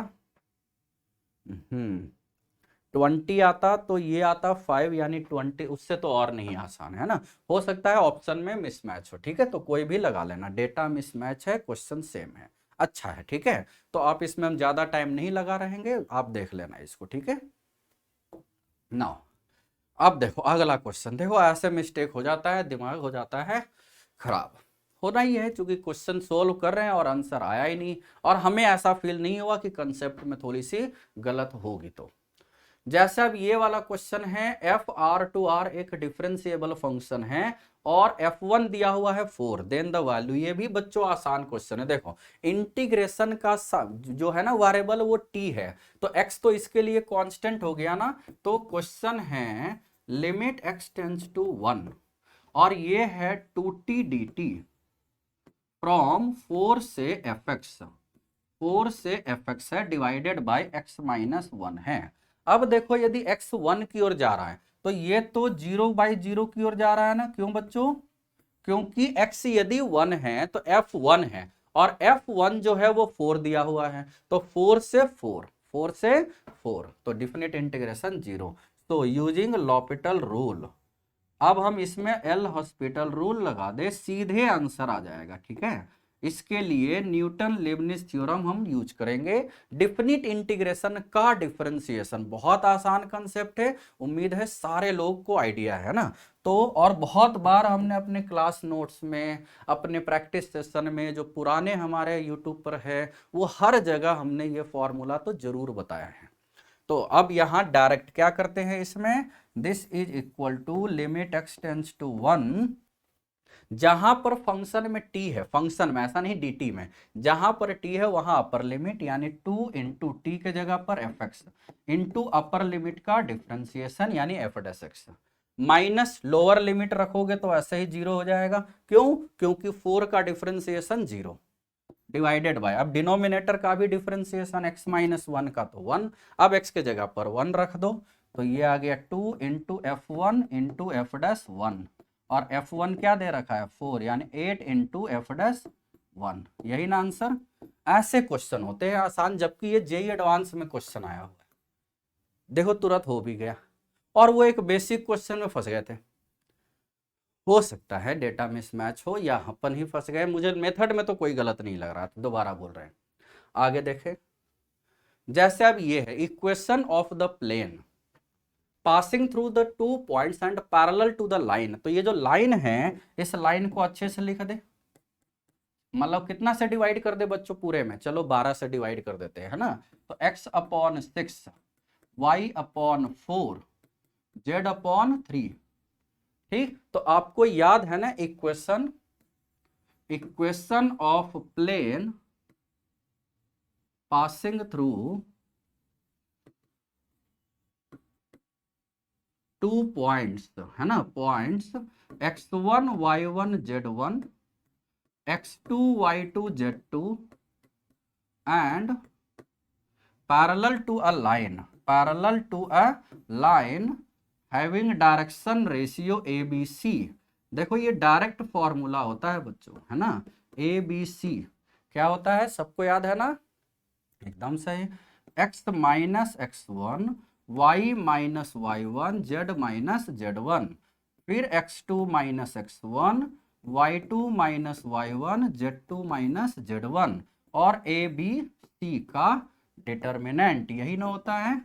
Speaker 1: 20 आता, तो ये आता 5 यानी 20, उससे तो और नहीं आसान है ना। हो सकता है ऑप्शन में मिसमैच हो, ठीक है, तो कोई भी लगा लेना, डेटा मिसमैच है, क्वेश्चन सेम है, अच्छा है, ठीक है। तो आप इसमें हम ज्यादा टाइम नहीं लगा रहेंगे, आप देख लेना इसको, ठीक है। नाउ अब देखो अगला क्वेश्चन, देखो ऐसे मिस्टेक हो जाता है, दिमाग हो जाता है खराब, होना ही है, क्योंकि क्वेश्चन सोल्व कर रहे हैं और आंसर आया ही नहीं, और हमें ऐसा फील नहीं हुआ कि कंसेप्ट में थोड़ी सी गलत होगी। तो जैसे अब ये वाला क्वेश्चन है, एफ आर टू आर एक डिफरेंशिएबल फंक्शन है और f1 दिया हुआ है 4, देन द वैल्यू, ये भी बच्चों आसान क्वेश्चन है। देखो इंटीग्रेशन का जो है ना वेरिएबल वो t है, तो x तो इसके लिए कांस्टेंट हो गया ना, तो क्वेश्चन है लिमिट x टेंड्स टू 1, और ये है 2t dt फ्रॉम 4 से fx, 4 से fx है डिवाइडेड बाय x माइनस 1 है। अब देखो यदि x 1 की ओर जा रहा है तो ये तो 0/0 की ओर जा रहा है ना, क्यों बच्चों, क्योंकि x यदि 1 है तो f 1 है, और f 1 जो है वो 4 दिया हुआ है, तो 4 से 4, 4 से 4, तो डिफिनिट इंटीग्रेशन 0। तो यूजिंग लॉपिटल रूल, अब हम इसमें एल हॉस्पिटल रूल लगा दे, सीधे आंसर आ जाएगा, ठीक है। इसके लिए न्यूटन लीबनिज थ्योरम हम यूज करेंगे। डिफिनिट इंटीग्रेशन का डिफरेंशिएशन बहुत आसान कंसेप्ट है, उम्मीद है सारे लोग को आइडिया है ना। तो और बहुत बार हमने अपने क्लास नोट्स में, अपने प्रैक्टिस सेशन में, जो पुराने हमारे यूट्यूब पर है, वो हर जगह हमने ये फॉर्मूला तो जरूर बताया है। तो अब यहां डायरेक्ट क्या करते हैं इसमें, this is equal to limit x tends to 1, जहां पर फंक्शन में t है, फंक्शन में ऐसा नहीं dt में, जहां पर t है वहां अपर लिमिट, यानी 2 इंटू टी के जगह पर fx इंटू अपर लिमिट का डिफरेंशिएशन यानी f dash x, minus lower limit रखोगे तो ऐसे ही 0 हो जाएगा, क्यों, क्योंकि 4 का डिफरेंशिएशन 0 डिवाइडेड बाय, अब डिनोमिनेटर का भी डिफरेंशिएशन x माइनस 1 का तो 1, अब x के जगह पर 1 रख दो, तो ये आ गया 2 into f1 into F dash 1, और f1 क्या दे रखा है 4, यानी 8 इंटू एफ डैश 1, यही ना आंसर। ऐसे क्वेश्चन होते हैं आसान, जबकि ये जेई एडवांस में क्वेश्चन आया हुआ है, देखो तुरंत हो भी गया, और वो एक बेसिक क्वेश्चन में फंस गए थे। हो सकता है डेटा मिसमैच हो या अपन ही फंस गए, मुझे मेथड में तो कोई गलत नहीं लग रहा था, दोबारा बोल रहे हैं। आगे देखें, जैसे अब ये है equation of the plane passing through the 2 points and parallel to the line, तो ये जो लाइन है इस लाइन को अच्छे से लिख दे, मतलब कितना से डिवाइड कर दे बच्चों पूरे में, चलो 12 से डिवाइड कर देते हैं, है ना। तो x/6, y/4, z/3, ठीक। तो आपको याद है ना equation of plane passing through 2 points, है ना, points x1 y1 z1, x2 y2 z2 and parallel to a line having direction ratio ABC। देखो ये डायरेक्ट फॉर्मूला होता है बच्चों, है ना, ABC क्या होता है, सबको याद है ना, एकदम सही, x minus x1 y minus y1 z minus z1, फिर x2 minus x1 y2 minus y1 z2 minus z1 और ABC का डिटर्मिनेंट यही ना होता है,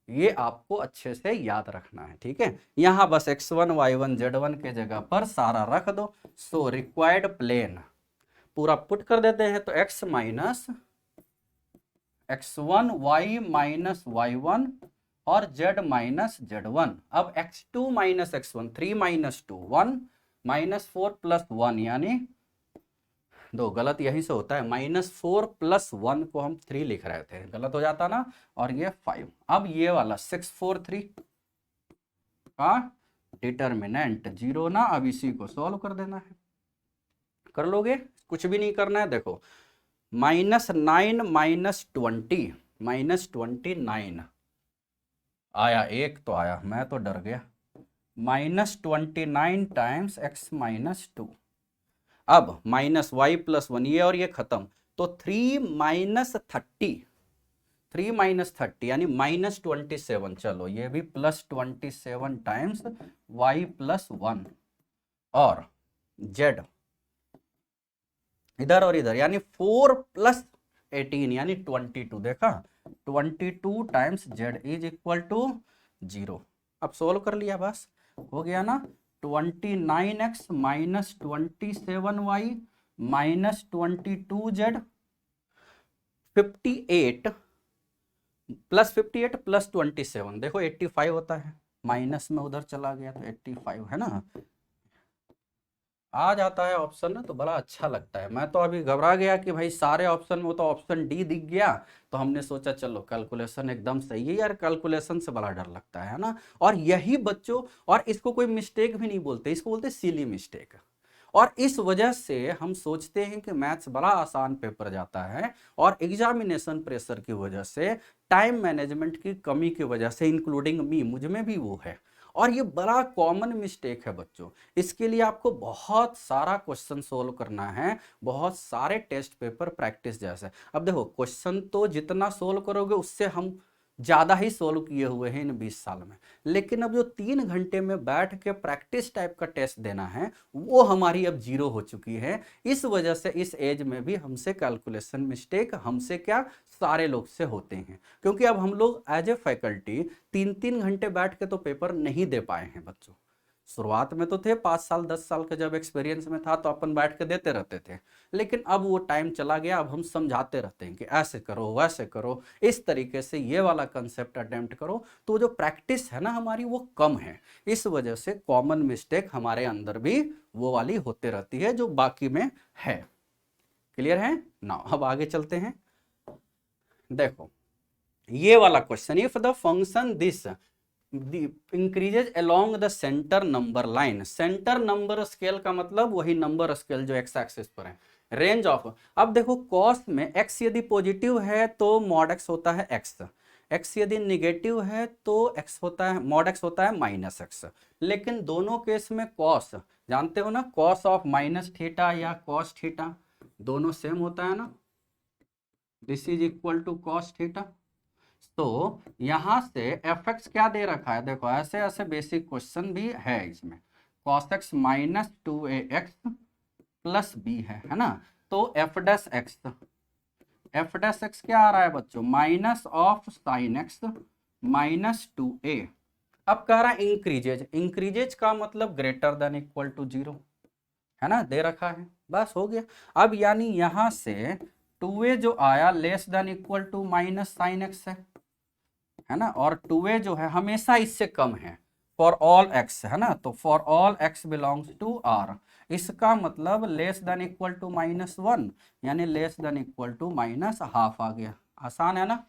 Speaker 1: ये आपको अच्छे से याद रखना है, ठीक है। यहां बस x1 y1 z1 के जगह पर सारा रख दो। सो रिक्वायर्ड प्लेन पूरा पुट कर देते हैं, तो x minus x1 y minus y1 और z माइनस z1। अब x2 minus x1 3 minus 2 1 minus 4 plus 1 यानी 2, गलत यहीं से होता है, -4 + 1 को हम 3 लिख रहे थे, गलत हो जाता ना, और ये 5। अब ये वाला 6 4 3 का डिटर्मिनेंट 0 ना, अब इसी को सॉल्व कर देना है, कर लोगे, कुछ भी नहीं करना है। देखो -9 माइनस 20 -29 आया, एक तो आया, मैं तो डर गया, -29 टाइम्स x माइनस 2, अब -y + 1 ये और ये खत्म, तो 3 माइनस 30 यानी -27, चलो ये भी +27 टाइम्स y + 1 और z इधर और इधर यानी 4 + 18 यानी 22, देखा 22 times z is equal to 0। अब सोल्व कर लिया, बस हो गया ना, 29x minus 27y minus 22z 58 + 27, देखो 85 होता है, माइनस में उधर चला गया तो 85 है ना, आ जाता है ऑप्शन ना, तो बड़ा अच्छा लगता है। मैं तो अभी घबरा गया कि भाई सारे ऑप्शन में तो ऑप्शन डी दिख गया, तो हमने सोचा चलो कैलकुलेशन एकदम सही है यार, कैलकुलेशन से बड़ा डर लगता है ना। और यही बच्चों, और इसको कोई मिस्टेक भी नहीं बोलते, इसको बोलते सिली मिस्टेक, और इस वजह से हम सोचते हैं कि मैथ्स बड़ा आसान पेपर जाता है, और एग्जामिनेशन प्रेशर की वजह से, टाइम मैनेजमेंट की कमी की वजह से, इंक्लूडिंग मी, मुझ में भी वो है, और ये बड़ा कॉमन मिस्टेक है बच्चों। इसके लिए आपको बहुत सारा क्वेश्चन सोल्व करना है, बहुत सारे टेस्ट पेपर प्रैक्टिस जैसे। अब देखो क्वेश्चन तो जितना सोल्व करोगे उससे हम ज़्यादा ही सोल्व किए हुए हैं इन 20 साल में, लेकिन अब जो 3 घंटे में बैठ के प्रैक्टिस टाइप का टेस्ट देना है वो हमारी अब 0 हो चुकी है। इस वजह से इस एज में भी हमसे कैलकुलेशन मिस्टेक, हमसे क्या, सारे लोग से होते हैं, क्योंकि अब हम लोग एज ए फैकल्टी 3-3 घंटे बैठ के तो पेपर नहीं दे पाए हैं बच्चों। शुरुआत में तो थे 5 साल 10 साल का जब एक्सपीरियंस में था तो अपन बैठ के देते रहते थे, लेकिन अब वो टाइम चला गया, अब हम समझाते रहते हैं कि ऐसे करो वैसे करो, इस तरीके से ये वाला कंसेप्ट अटेम्प्ट करो, तो जो प्रैक्टिस है ना हमारी वो कम है। इस वजह से कॉमन मिस्टेक हमारे अंदर भी वो वाली होते रहती है जो बाकी में है। क्लियर है ना, अब आगे चलते हैं। देखो ये वाला question, if the function this increases along the centre number line, centre number scale का मतलब वही नंबर स्केल जो एक्स एक्सिस पर है, रेंज ऑफ, अब देखो कॉस में x यदि पॉजिटिव है तो मॉड x होता है x यदि निगेटिव है तो x होता है मॉड x होता है -x, लेकिन दोनों केस में कॉस जानते हो ना, कॉस ऑफ -θ या कॉस थीटा दोनों सेम होता है ना, this is equal to cos theta. तो यहां से fx क्या दे रखा है, देखो ऐसे ऐसे बेसिक क्वेश्चन भी है इसमें, cos x -2ax + b है ना, तो f' x F dash x क्या आ रहा है बच्चों, minus of sine x minus 2a। अब कह रहा है इंक्रीजेज, इंक्रीजेज का मतलब ग्रेटर देन इक्वल टू 0, है ना, दे रखा है, बस हो गया। अब यानी यहां से 2a जो आया less than equal to minus sine x है ना, और 2a जो है हमेशा इससे कम है फॉर ऑल एक्स, है ना, तो for all x belongs to R, इसका मतलब लेस देन इक्वल टू -1 यानी लेस देन इक्वल टू -12 आ गया। आसान है ना।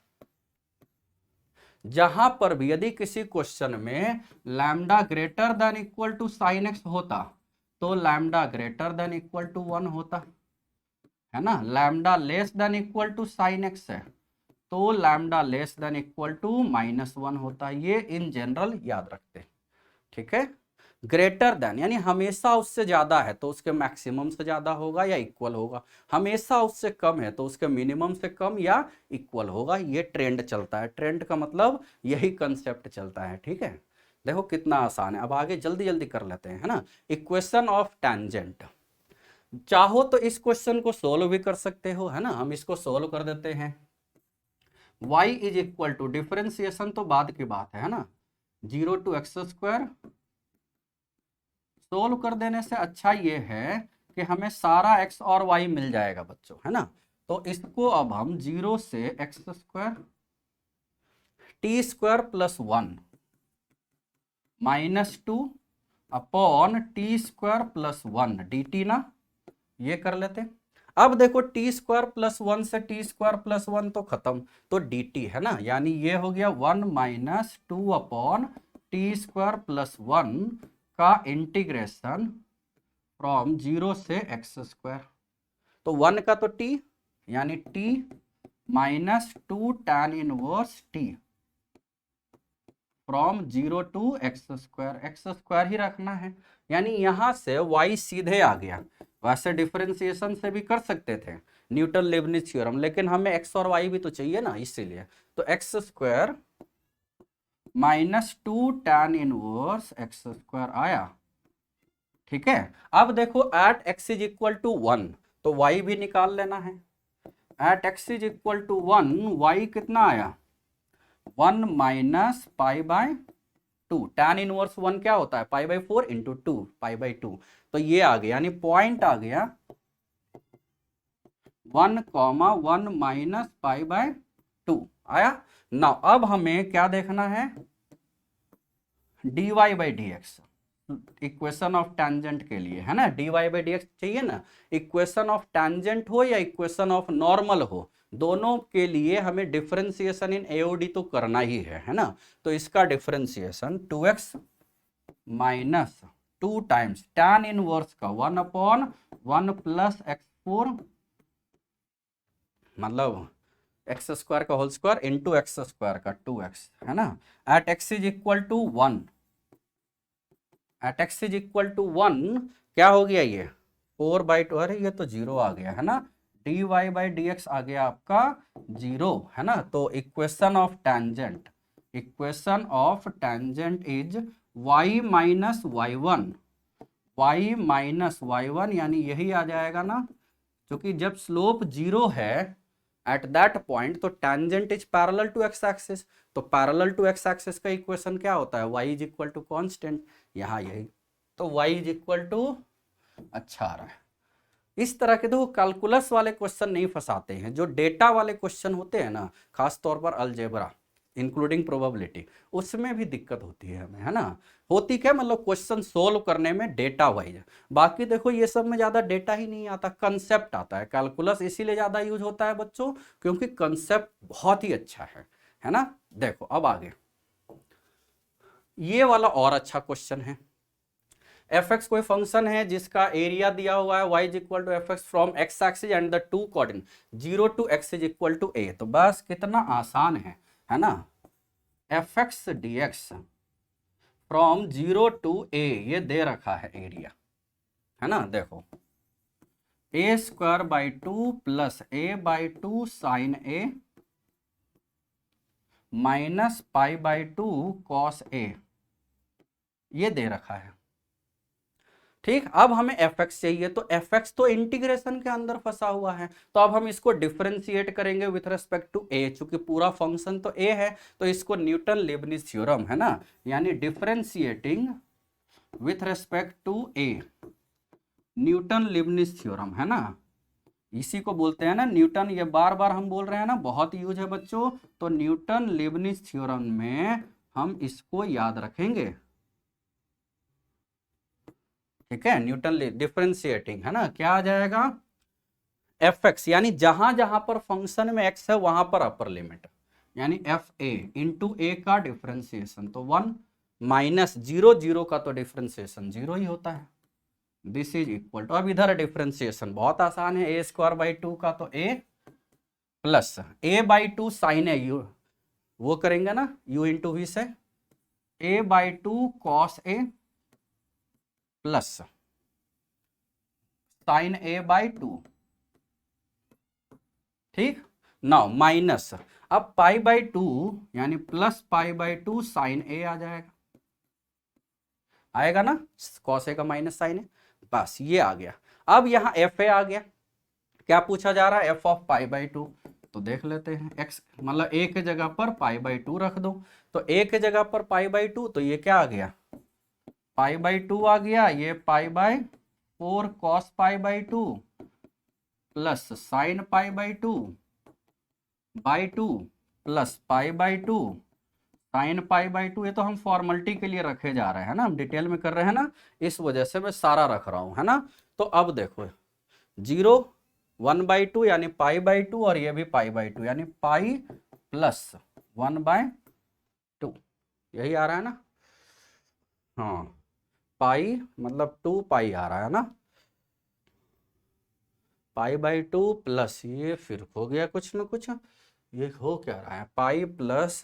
Speaker 1: जहां पर भी यदि किसी क्वेश्चन में lambda greater than equal to sine x होता तो lambda greater than equal to 1 होता, है ना, lambda less than equal to sine x है तो lambda less than equal to -1 होता है। ये इन जनरल याद रखते हैं, ठीक है। ग्रेटर देन यानी हमेशा उससे ज्यादा है तो उसके मैक्सिमम से ज्यादा होगा या इक्वल होगा, हमेशा उससे कम है तो उसके मिनिमम से कम या इक्वल होगा। ये ट्रेंड चलता है, ट्रेंड का मतलब यही कंसेप्ट चलता है, ठीक है। देखो कितना आसान है। अब आगे जल्दी जल्दी कर लेते हैं, है ना। इक्वेशन ऑफ टेंजेंट, चाहो तो इस क्वेश्चन को सोल्व भी कर सकते हो, है ना, हम इसको सोल्व कर देते हैं। y is equal to differentiation तो बाद की बात है ना, 0 टू एक्स स्क्वायर। सोल्व कर देने से अच्छा ये है कि हमें सारा x और y मिल जाएगा बच्चों, है ना। तो इसको अब हम 0 से x square T square plus 1 -2 upon T square plus 1 dt ना, ये कर लेते। अब देखो टी स्क्वायर प्लस 1 से टी स्क्वायर प्लस 1 तो खत्म, तो dt है ना, यानी ये हो गया 1 -2 अपॉन टी स्क्वायर प्लस 1 का इंटीग्रेशन फ्रॉम 0 से एक्स स्क्वायर। तो 1 का तो t यानी t -2 tan inverse t from 0 to x square ही रखना है, यानी यहां से y सीधे आ गया। वैसे डिफरेंशिएशन से भी कर सकते थे न्यूटन लेबनिज थ्योरम, लेकिन हमें x और y भी तो चाहिए ना, इसीलिए तो x square -2 tan inverse x square आया, ठीक है। अब देखो at x is equal to 1 तो y भी निकाल लेना है। At x is equal to 1 y कितना आया, 1 minus pi by 2, tan inverse 1 क्या होता है, pi by 4 into 2 pi by 2, तो ये आ गया, यानी पॉइंट आ गया 1, 1 माइनस पाई बाय 2 आया ना। अब हमें क्या देखना है, dy by D x, equation of tangent के लिए, है ना, dy बाई डी एक्स चाहिए ना। इक्वेशन ऑफ टेंजेंट हो या इक्वेशन ऑफ नॉर्मल हो, दोनों के लिए हमें डिफरेंशिएशन इन एओडी तो करना ही है ना। तो इसका differentiation 2x minus 2 times tan inverse का 1 अपॉन 1 प्लस x4 मतलब एक्स स्क्वायर का whole square into x square का 2x, है ना। At x is equal to 1, at x is equal to 1 क्या हो गया, ये 4/2, अरे ये तो 0 आ गया, है ना। dy बाई डी एक्स आ गया आपका 0, है ना। तो equation of tangent, equation of tangent is y minus y1, y minus y1 यानी यही आ जाएगा ना, क्योंकि जब स्लोप 0 है एट दैट पॉइंट तो tangent is parallel to x axis, तो पैरेलल टू एक्स एक्सिस का इक्वेशन क्या होता है, y is equal to constant, यहाँ यही, तो y इज इक्वल टू अच्छा आ रहा है। इस तरह के देखो कैलकुलस वाले क्वेश्चन नहीं फंसाते हैं, जो डेटा वाले क्वेश्चन होते हैं ना, खास तौर पर अलजेब्रा इंक्लूडिंग प्रोबेबिलिटी, उसमें भी दिक्कत होती है हमें, है ना। होती क्या, मतलब क्वेश्चन सोल्व करने में डेटा वाइज, बाकी देखो ये सब में ज्यादा डेटा ही नहीं आता, कंसेप्ट आता है। कैलकुलस इसीलिए ज्यादा यूज होता है बच्चों क्योंकि कंसेप्ट बहुत ही अच्छा है ना। देखो अब आगे ये वाला और अच्छा क्वेश्चन है। एफ एक्स कोई फंक्शन है जिसका एरिया दिया हुआ है y is equal to F x from x axis and the two coordinate 0 to x is equal to a, तो बस कितना आसान है ना। F x D x from 0 to a ये दे रखा है एरिया, है ना। देखो a square by 2 plus a by 2 sine a minus pi by 2 cos a, ये दे रखा है। ठीक, अब हमें fx चाहिए, तो fx तो इंटीग्रेशन के अंदर फंसा हुआ है, तो अब हम इसको डिफरेंशिएट करेंगे विथ रेस्पेक्ट टू a, चूंकि पूरा फंक्शन तो a है, तो इसको न्यूटन लीबनिज़ थ्योरम है ना, यानी differentiating with respect to a, Newton Leibniz theorem है ना, इसी को बोलते हैं ना न्यूटन, ये बार बार हम बोल रहे हैं ना, बहुत यूज है बच्चों, तो न्यूटन लीबनिज़ थ्योरम में हम इसको याद रखेंगे। ठीक है, न्यूटन डिफरेंशिएटिंग है ना, क्या आ जाएगा एफ एक्स, यानी जहां जहां पर फंक्शन में एक्स है वहां पर अपर लिमिट, यानी एफ ए इंटू ए का डिफरेंशिएशन, तो 1 माइनस 0 0 का तो डिफरेंशिएशन 0 ही होता है, दिस इज इक्वल टू, अब इधर डिफरेंशिएशन बहुत आसान है, ए स्क्वायर बाई 2 का तो a plus a by 2 sine a u, वो करेंगे ना u इंटू वी से, a by 2 cos a plus sine a by 2, ठीक, नाउ माइनस, अब पाई बाई 2 यानी plus pi by 2 sine a आ जाएगा, आएगा ना, कॉस ए का माइनस साइन ए, बस ये आ गया। अब यहाँ एफ ए आ गया, क्या पूछा जा रहा है, एफ ऑफ पाई बाई 2, तो देख लेते हैं, एक्स मतलब ए के जगह पर पाई बाई 2 रख दो, तो ए के जगह पर पाई बाई 2, तो ये क्या आ गया, पाई बाई 2 आ गया, ये पाई by 4 cos pi by 2 plus sine pi by 2 by 2 plus pi by 2 sine pi by 2, ये तो हम फॉर्मेलिटी के लिए रखे जा रहे हैं ना, हम डिटेल में कर रहे हैं ना, इस वजह से मैं सारा रख रहा हूं है ना। तो अब देखो 0 1 बाई 2 यानी पाई बाई 2, और ये भी पाई बाई 2 यानी पाई प्लस 1 बाई 2, यही आ रहा है ना, हाँ पाई मतलब 2 पाई आ रहा है ना, पाई बाई 2 प्लस ये फिर हो गया कुछ ना कुछ, ये हो क्या रहा है, पाई प्लस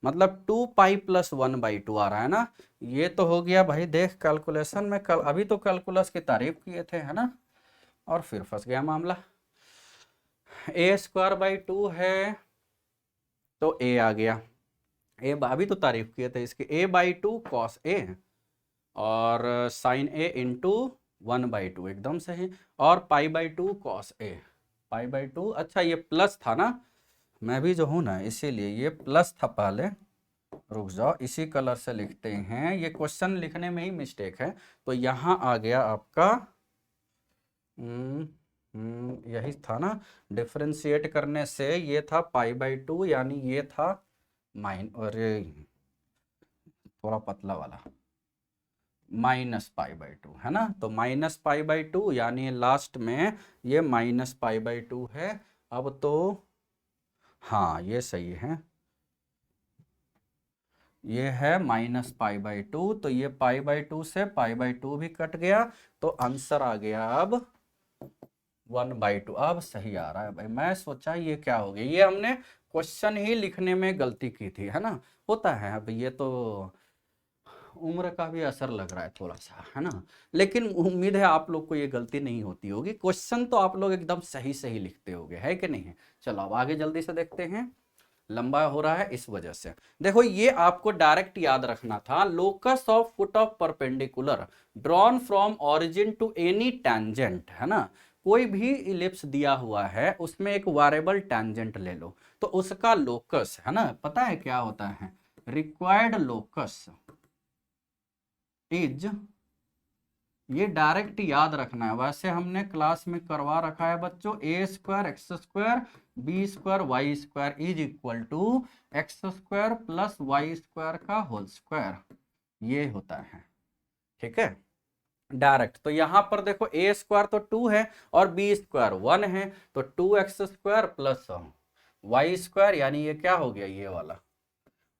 Speaker 1: मतलब 2 पाई प्लस 1 बाई 2 आ रहा है ना, ये तो हो गया भाई, देख कैलकुलेशन में कल अभी तो कैलकुलस की तारीफ किए थे है ना, और फिर फंस गया मामला, ए स्क्वायर बाई 2 है तो ए आ गया, ए अभी तो तारीफ किए थे इसके, ए बाई 2 कॉस ए और साइन ए इंटू 1 बाई 2 एकदम सही, और पाई by 2 cos A, pi by 2, अच्छा ये प्लस था ना, मैं भी जो हूँ ना इसीलिए ये प्लस था पहले, रुक जाओ इसी कलर से लिखते हैं, ये क्वेश्चन लिखने में ही मिस्टेक है, तो यहाँ आ गया आपका यही था ना, डिफरेंशिएट करने से ये था पाई बाई 2, यानी ये था और थोड़ा पतला वाला माइनस पाई बाई 2 है ना, तो माइनस पाई बाई 2 यानी लास्ट में ये माइनस पाई बाई 2 है, अब तो हाँ ये सही है, ये है माइनस पाई बाई 2, तो ये पाई बाई 2 से पाई बाई 2 भी कट गया, तो आंसर आ गया अब 1 बाई 2, अब सही आ रहा है भाई, मैं सोचा ये क्या हो गया, ये हमने क्वेश्चन ही लिखने में गलती की थी है ना, होता है, अब ये तो उम्र का भी असर लग रहा है थोड़ा सा है ना, लेकिन उम्मीद है आप लोग को ये गलती नहीं होती होगी, क्वेश्चन तो आप लोग एकदम सही सही लिखते होगे, है कि नहीं है। चलो अब आगे जल्दी से देखते हैं, लंबा हो रहा है इस वजह से, देखो ये आपको डायरेक्ट याद रखना था, locus of foot of perpendicular drawn from origin to any tangent है ना, कोई भी इलिप्स दिया हुआ है उसमें एक वेरिएबल टैंजेंट ले लो, तो उसका लोकस है ना, पता है क्या होता है, रिक्वायर्ड लोकस इज, ये डायरेक्ट याद रखना है, वैसे हमने क्लास में करवा रखा है बच्चों, a square x square b square y square is equal to x square plus y square का होल स्क्वायर, ये होता है, ठीक है डायरेक्ट। तो यहां पर देखो ए स्क्वायर तो 2 है और बी स्क्वायर 1 है, तो 2x square plus y square, यानी ये क्या हो गया ये वाला,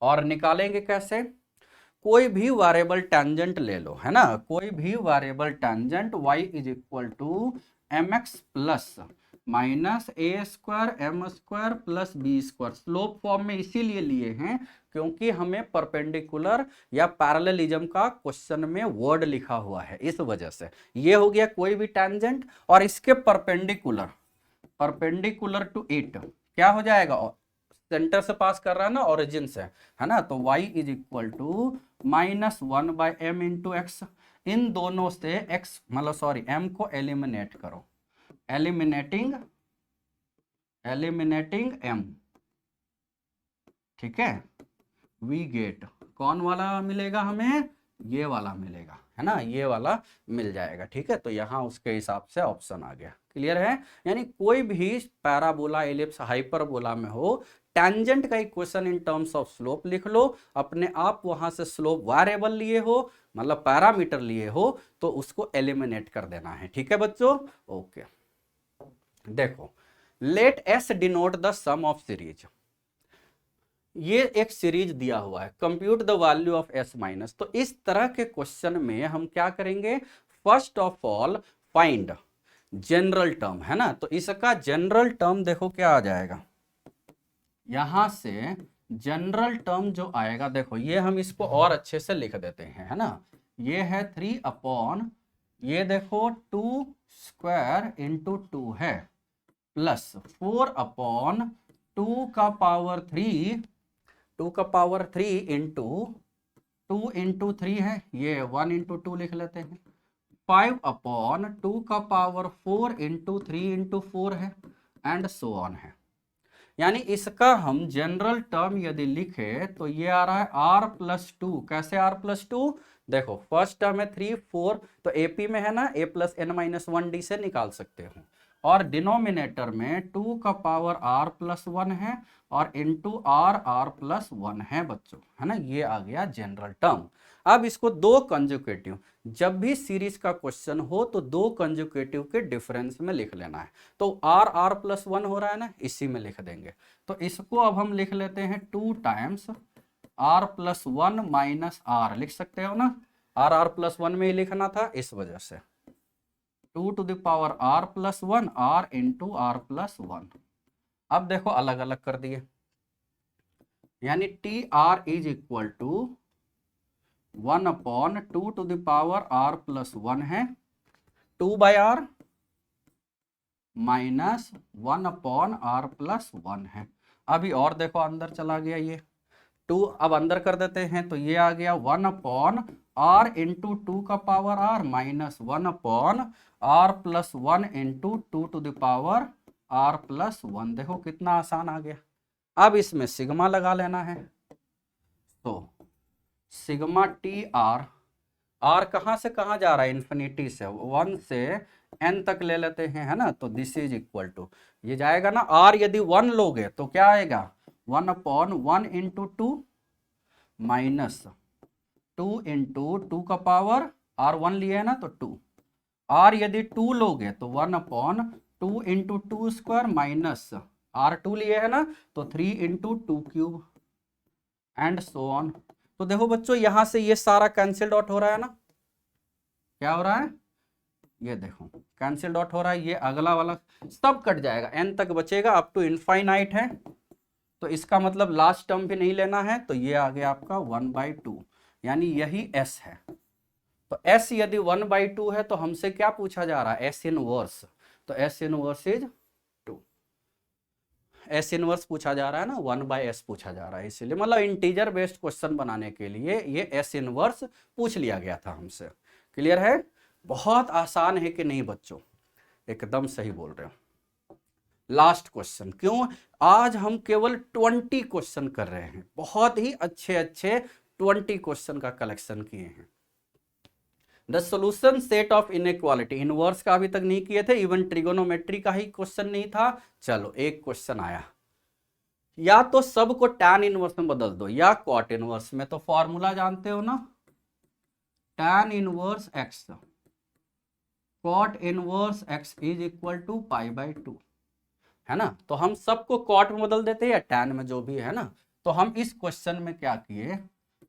Speaker 1: और निकालेंगे कैसे, कोई भी वेरिएबल टैंजेंट ले लो है ना, कोई भी variable tangent y is equal to m x plus minus a square m square plus b square, slope form में इसीलिए लिए हैं क्योंकि हमें परपेंडिकुलर या पैरेललिज्म का क्वेश्चन में वर्ड लिखा हुआ है, इस वजह से ये हो गया कोई भी टैंजेंट, और इसके परपेंडिकुलर, परपेंडिकुलर टू इट क्या हो जाएगा, सेंटर से पास कर रहा है ना, ओरिजिन से है ना, तो y is equal to minus 1 by m into x, इन दोनों से x मतलब सॉरी m को एलिमिनेट करो, एलिमिनेटिंग m, ठीक है, वी गेट कौन वाला मिलेगा हमें, ये वाला मिलेगा, है ना, ये वाला मिल जाएगा, ठीक है। तो यहाँ उसके हिसाब से ऑप्शन आ गया, क्लियर है। यानी कोई भी पैराबोला, एलिप्स, हाइपरबोला में हो, टेंजेंट का equation in terms of slope लिख लो, अपने आप वहां से स्लोप वेरिएबल लिए हो, मतलब पैरामीटर लिए हो, तो उसको एलिमिनेट कर देना है, ठीक है बच्चों। ओके, देखो, let S denote the sum of series, ये एक सीरीज दिया हुआ है, compute the value of S minus. तो इस तरह के क्वेश्चन में हम क्या करेंगे, first of all find general term, है ना। तो इसका जनरल टर्म देखो क्या आ जाएगा, यहां से जनरल टर्म जो आएगा, देखो ये हम इसको और अच्छे से लिख देते हैं, है ना। ये है 3 अपॉन, ये देखो 2 स्क्वायर इंटू 2 है, प्लस 4 अपॉन 2 का पावर 3, 2 का पावर 3 इंटू 2 इंटू 3 है, ये 1 इंटू 2 लिख लेते हैं, 5 अपॉन 2 का पावर 4 इंटू 3 इंटू 4 है, एंड सो ऑन है। यानी इसका हम जनरल टर्म यदि लिखे तो ये आ रहा है r प्लस 2, कैसे r प्लस 2, देखो फर्स्ट टर्म है 3 4, तो AP में है ना a plus n minus 1d से निकाल सकते हो, और डिनोमिनेटर में 2 का पावर r प्लस 1 है, और इंटू r प्लस 1 है बच्चों, है ना, ये आ गया जनरल टर्म। अब इसको दो कंजुकेटिव, जब भी सीरीज का क्वेश्चन हो तो दो कंजुकेटिव के डिफरेंस में लिख लेना है। तो r प्लस 1 हो रहा है ना, इसी में लिख देंगे। तो इसको अब हम लिख लेते हैं 2 times r plus 1 minus r, लिख सकते हो ना, r प्लस 1 में ही लिखना था, इस वजह से 2 to the power r plus 1 r into r plus 1। अब देखो अलग अलग कर दिए, यानी T r is equal to 1 upon 2 to the power r plus 1 है, 2 by r minus 1 upon r plus 1 है। अभी और देखो अंदर चला गया ये 2, अब अंदर कर देते हैं, तो ये आ गया 1 अपॉन r इंटू 2 का power r minus 1 upon r plus 1 into 2 to the power r plus 1। देखो कितना आसान आ गया। अब इसमें सिग्मा लगा लेना है, तो सिग्मा टी आर, आर कहां से कहां जा रहा है, इन्फिनिटी से 1 से n तक ले लेते हैं, है ना। तो दिस इज इक्वल टू, ये जाएगा ना, r यदि 1 लोगे तो क्या आएगा 1 अपॉन 1 इंटू 2 माइनस 2 इंटू 2 का पावर r 1 लिए है ना, तो 2, r यदि 2 लोगे तो 1 upon 2 into 2 square minus r 2 लिए है ना, तो 3 into 2 cube, and so on. तो देखो बच्चों यहां से ये सारा कैंसिल्ड आउट हो रहा है ना, क्या हो रहा है, ये देखो कैंसिल्ड आउट हो रहा है, ये अगला वाला सब कट जाएगा, n तक बचेगा, अप टू इनफाइनाइट है। तो इसका मतलब लास्ट टर्म भी नहीं लेना है, तो ये आ गया आपका 1/2, यानी यही s है। तो s यदि 1/2 है तो हमसे क्या पूछा जा रहा है, s इनवर्स, तो s inverse is 2, s inverse पूछा जा रहा है ना, 1/s पूछा जा रहा है, इसीलिए मतलब इंटीजर बेस्ड क्वेश्चन बनाने के लिए ये s इनवर्स पूछ लिया गया था हमसे। क्लियर है, बहुत आसान है कि नहीं बच्चों, एकदम सही बोल रहे हो। लास्ट क्वेश्चन, क्यों आज हम केवल 20 क्वेश्चन कर रहे हैं, बहुत ही अच्छे अच्छे 20 क्वेश्चन का कलेक्शन किए हैं। The solution set of inequality, inverse का अभी तक नहीं किए थे, इवन ट्रिगोनोमेट्री का ही क्वेश्चन नहीं था। चलो एक क्वेश्चन आया, या तो सबको tan इनवर्स में बदल दो या कॉट इनवर्स में, तो फॉर्मूला जानते हो ना, tan inverse x cot inverse x is equal to π/2, है ना। तो हम सबको कॉट में बदल देते हैं या tan में, जो भी है ना। तो हम इस क्वेश्चन में क्या किए,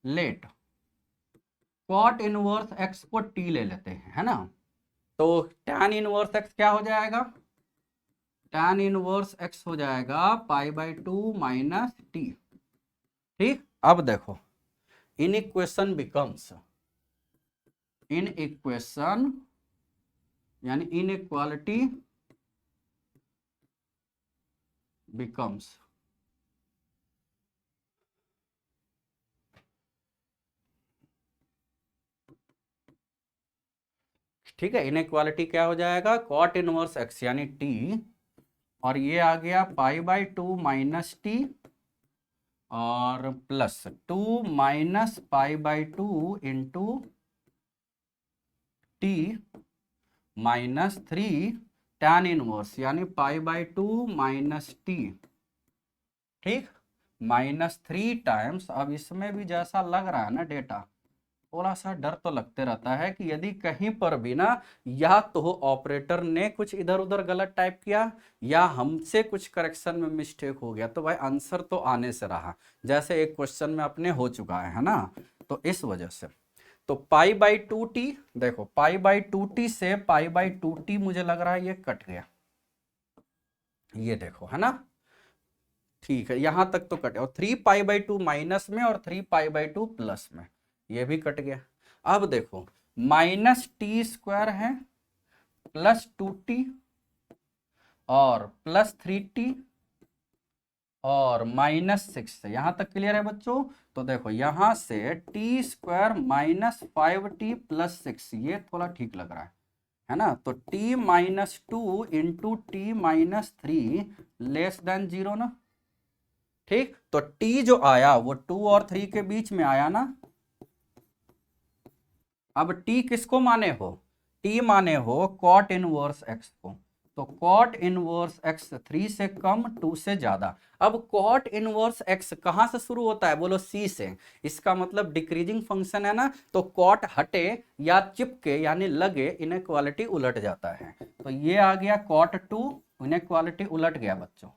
Speaker 1: लेट कॉट इनवर्स x को t ले लेते हैं, है ना। तो tan इनवर्स x क्या हो जाएगा, tan इनवर्स x हो जाएगा π/2 माइनस t। ठीक, अब देखो inequation becomes, inequation यानी इनइक्वालिटी बिकम्स ठीक है, इनइक्वालिटी क्या हो जाएगा, कॉट इनवर्स एक्स यानी टी, और ये आ गया pi by two minus t और plus 2 minus pi by two into t minus 3 tan inverse यानी pi by two minus t, ठीक, माइनस 3 टाइम्स। अब इसमें भी जैसा लग रहा है ना डेटा, थोड़ा सा डर तो लगते रहता है कि यदि कहीं पर भी ना या तो ऑपरेटर ने कुछ इधर उधर गलत टाइप किया या हमसे कुछ करेक्शन में मिस्टेक हो गया, तो भाई आंसर तो आने से रहा, जैसे एक क्वेश्चन में अपने हो चुका है ना। तो इस वजह से तो पाई बाई टू टी, देखो पाई बाई टू टी से पाई बाई टू टी मुझे लग रहा है ये कट गया, ये देखो है ना, ठीक है यहां तक तो कटे, और 3 पाई बाई टू माइनस में और 3 पाई बाई टू प्लस में, ये भी कट गया। अब देखो माइनस टी स्क्वायर है प्लस 2t और प्लस 3t और माइनस 6, यहां तक क्लियर है बच्चों। तो देखो यहां से T square minus 5t plus 6, ये थोड़ा ठीक लग रहा है ना। तो t minus 2 into t minus 3 less than 0 ना, ठीक। तो t जो आया वो 2 और 3 के बीच में आया ना। अब t किसको माने हो, t माने हो कॉट इनवर्स x को, तो कॉट इनवर्स x 3 से कम 2 से ज्यादा। अब कॉट इनवर्स x कहां से शुरू होता है, बोलो c से, इसका मतलब डिक्रीजिंग फंक्शन है ना, तो कॉट हटे या चिपके यानी लगे, इनइक्वालिटी उलट जाता है। तो ये आ गया कॉट 2, इनइक्वालिटी उलट गया बच्चों,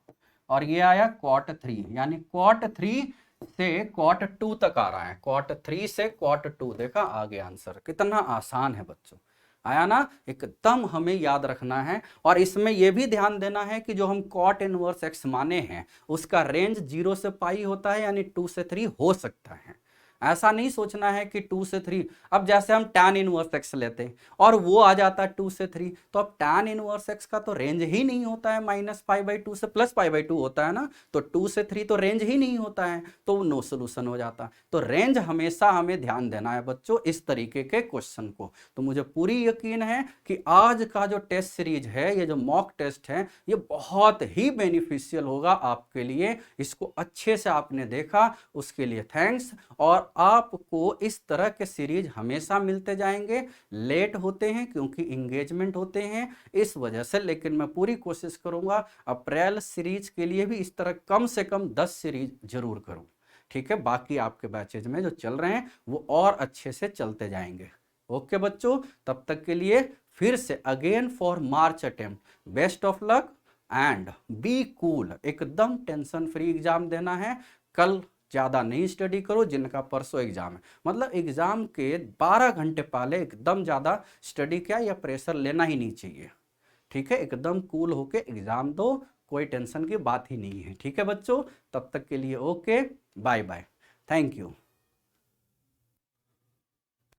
Speaker 1: और ये आया कॉट 3 यानी कॉट 3 से कॉट 2 तक आ रहा है, कॉट 3 से कॉट 2, देखा आ गया आंसर, कितना आसान है बच्चों, आया ना। एकदम हमें याद रखना है, और इसमें यह भी ध्यान देना है कि जो हम कॉट इनवर्स एक्स माने हैं उसका रेंज 0 से पाई होता है, यानी 2 से 3 हो सकता है। ऐसा नहीं सोचना है कि 2 से 3, अब जैसे हम tan इनवर्स एक्स लेते हैं और वो आ जाता है 2 से 3, तो अब tan इनवर्स एक्स का तो रेंज ही नहीं होता है, माइनस पाई बाई टू से प्लस पाई बाई टू होता है ना, तो 2 से 3 तो रेंज ही नहीं होता है, तो वो नो सोल्यूशन हो जाता। तो रेंज हमेशा हमें ध्यान देना है बच्चों इस तरीके के क्वेश्चन को। तो मुझे पूरी यकीन है कि आज का जो टेस्ट सीरीज है, ये जो मॉक टेस्ट है, ये बहुत ही बेनिफिशियल होगा आपके लिए। इसको अच्छे से आपने देखा, उसके लिए थैंक्स। और आपको इस तरह के सीरीज हमेशा मिलते जाएंगे, लेट होते हैं क्योंकि इंगेजमेंट होते हैं इस वजह से, लेकिन मैं पूरी कोशिश करूंगा अप्रैल सीरीज के लिए भी इस तरह कम से कम 10 सीरीज जरूर करूं, ठीक है। बाकी आपके बैचेज में जो चल रहे हैं वो और अच्छे से चलते जाएंगे। ओके बच्चों, तब तक के लिए फिर से again for March attempt, best of luck and be cool. एकदम टेंशन फ्री एग्जाम देना है, कल ज़्यादा नहीं स्टडी करो, जिनका परसों एग्जाम है, मतलब एग्जाम के 12 घंटे पहले एकदम ज़्यादा स्टडी क्या या प्रेशर लेना ही नहीं चाहिए, ठीक है। एकदम कूल होके एग्जाम दो, कोई टेंशन की बात ही नहीं है, ठीक है बच्चों। तब तक के लिए okay, bye bye, thank you.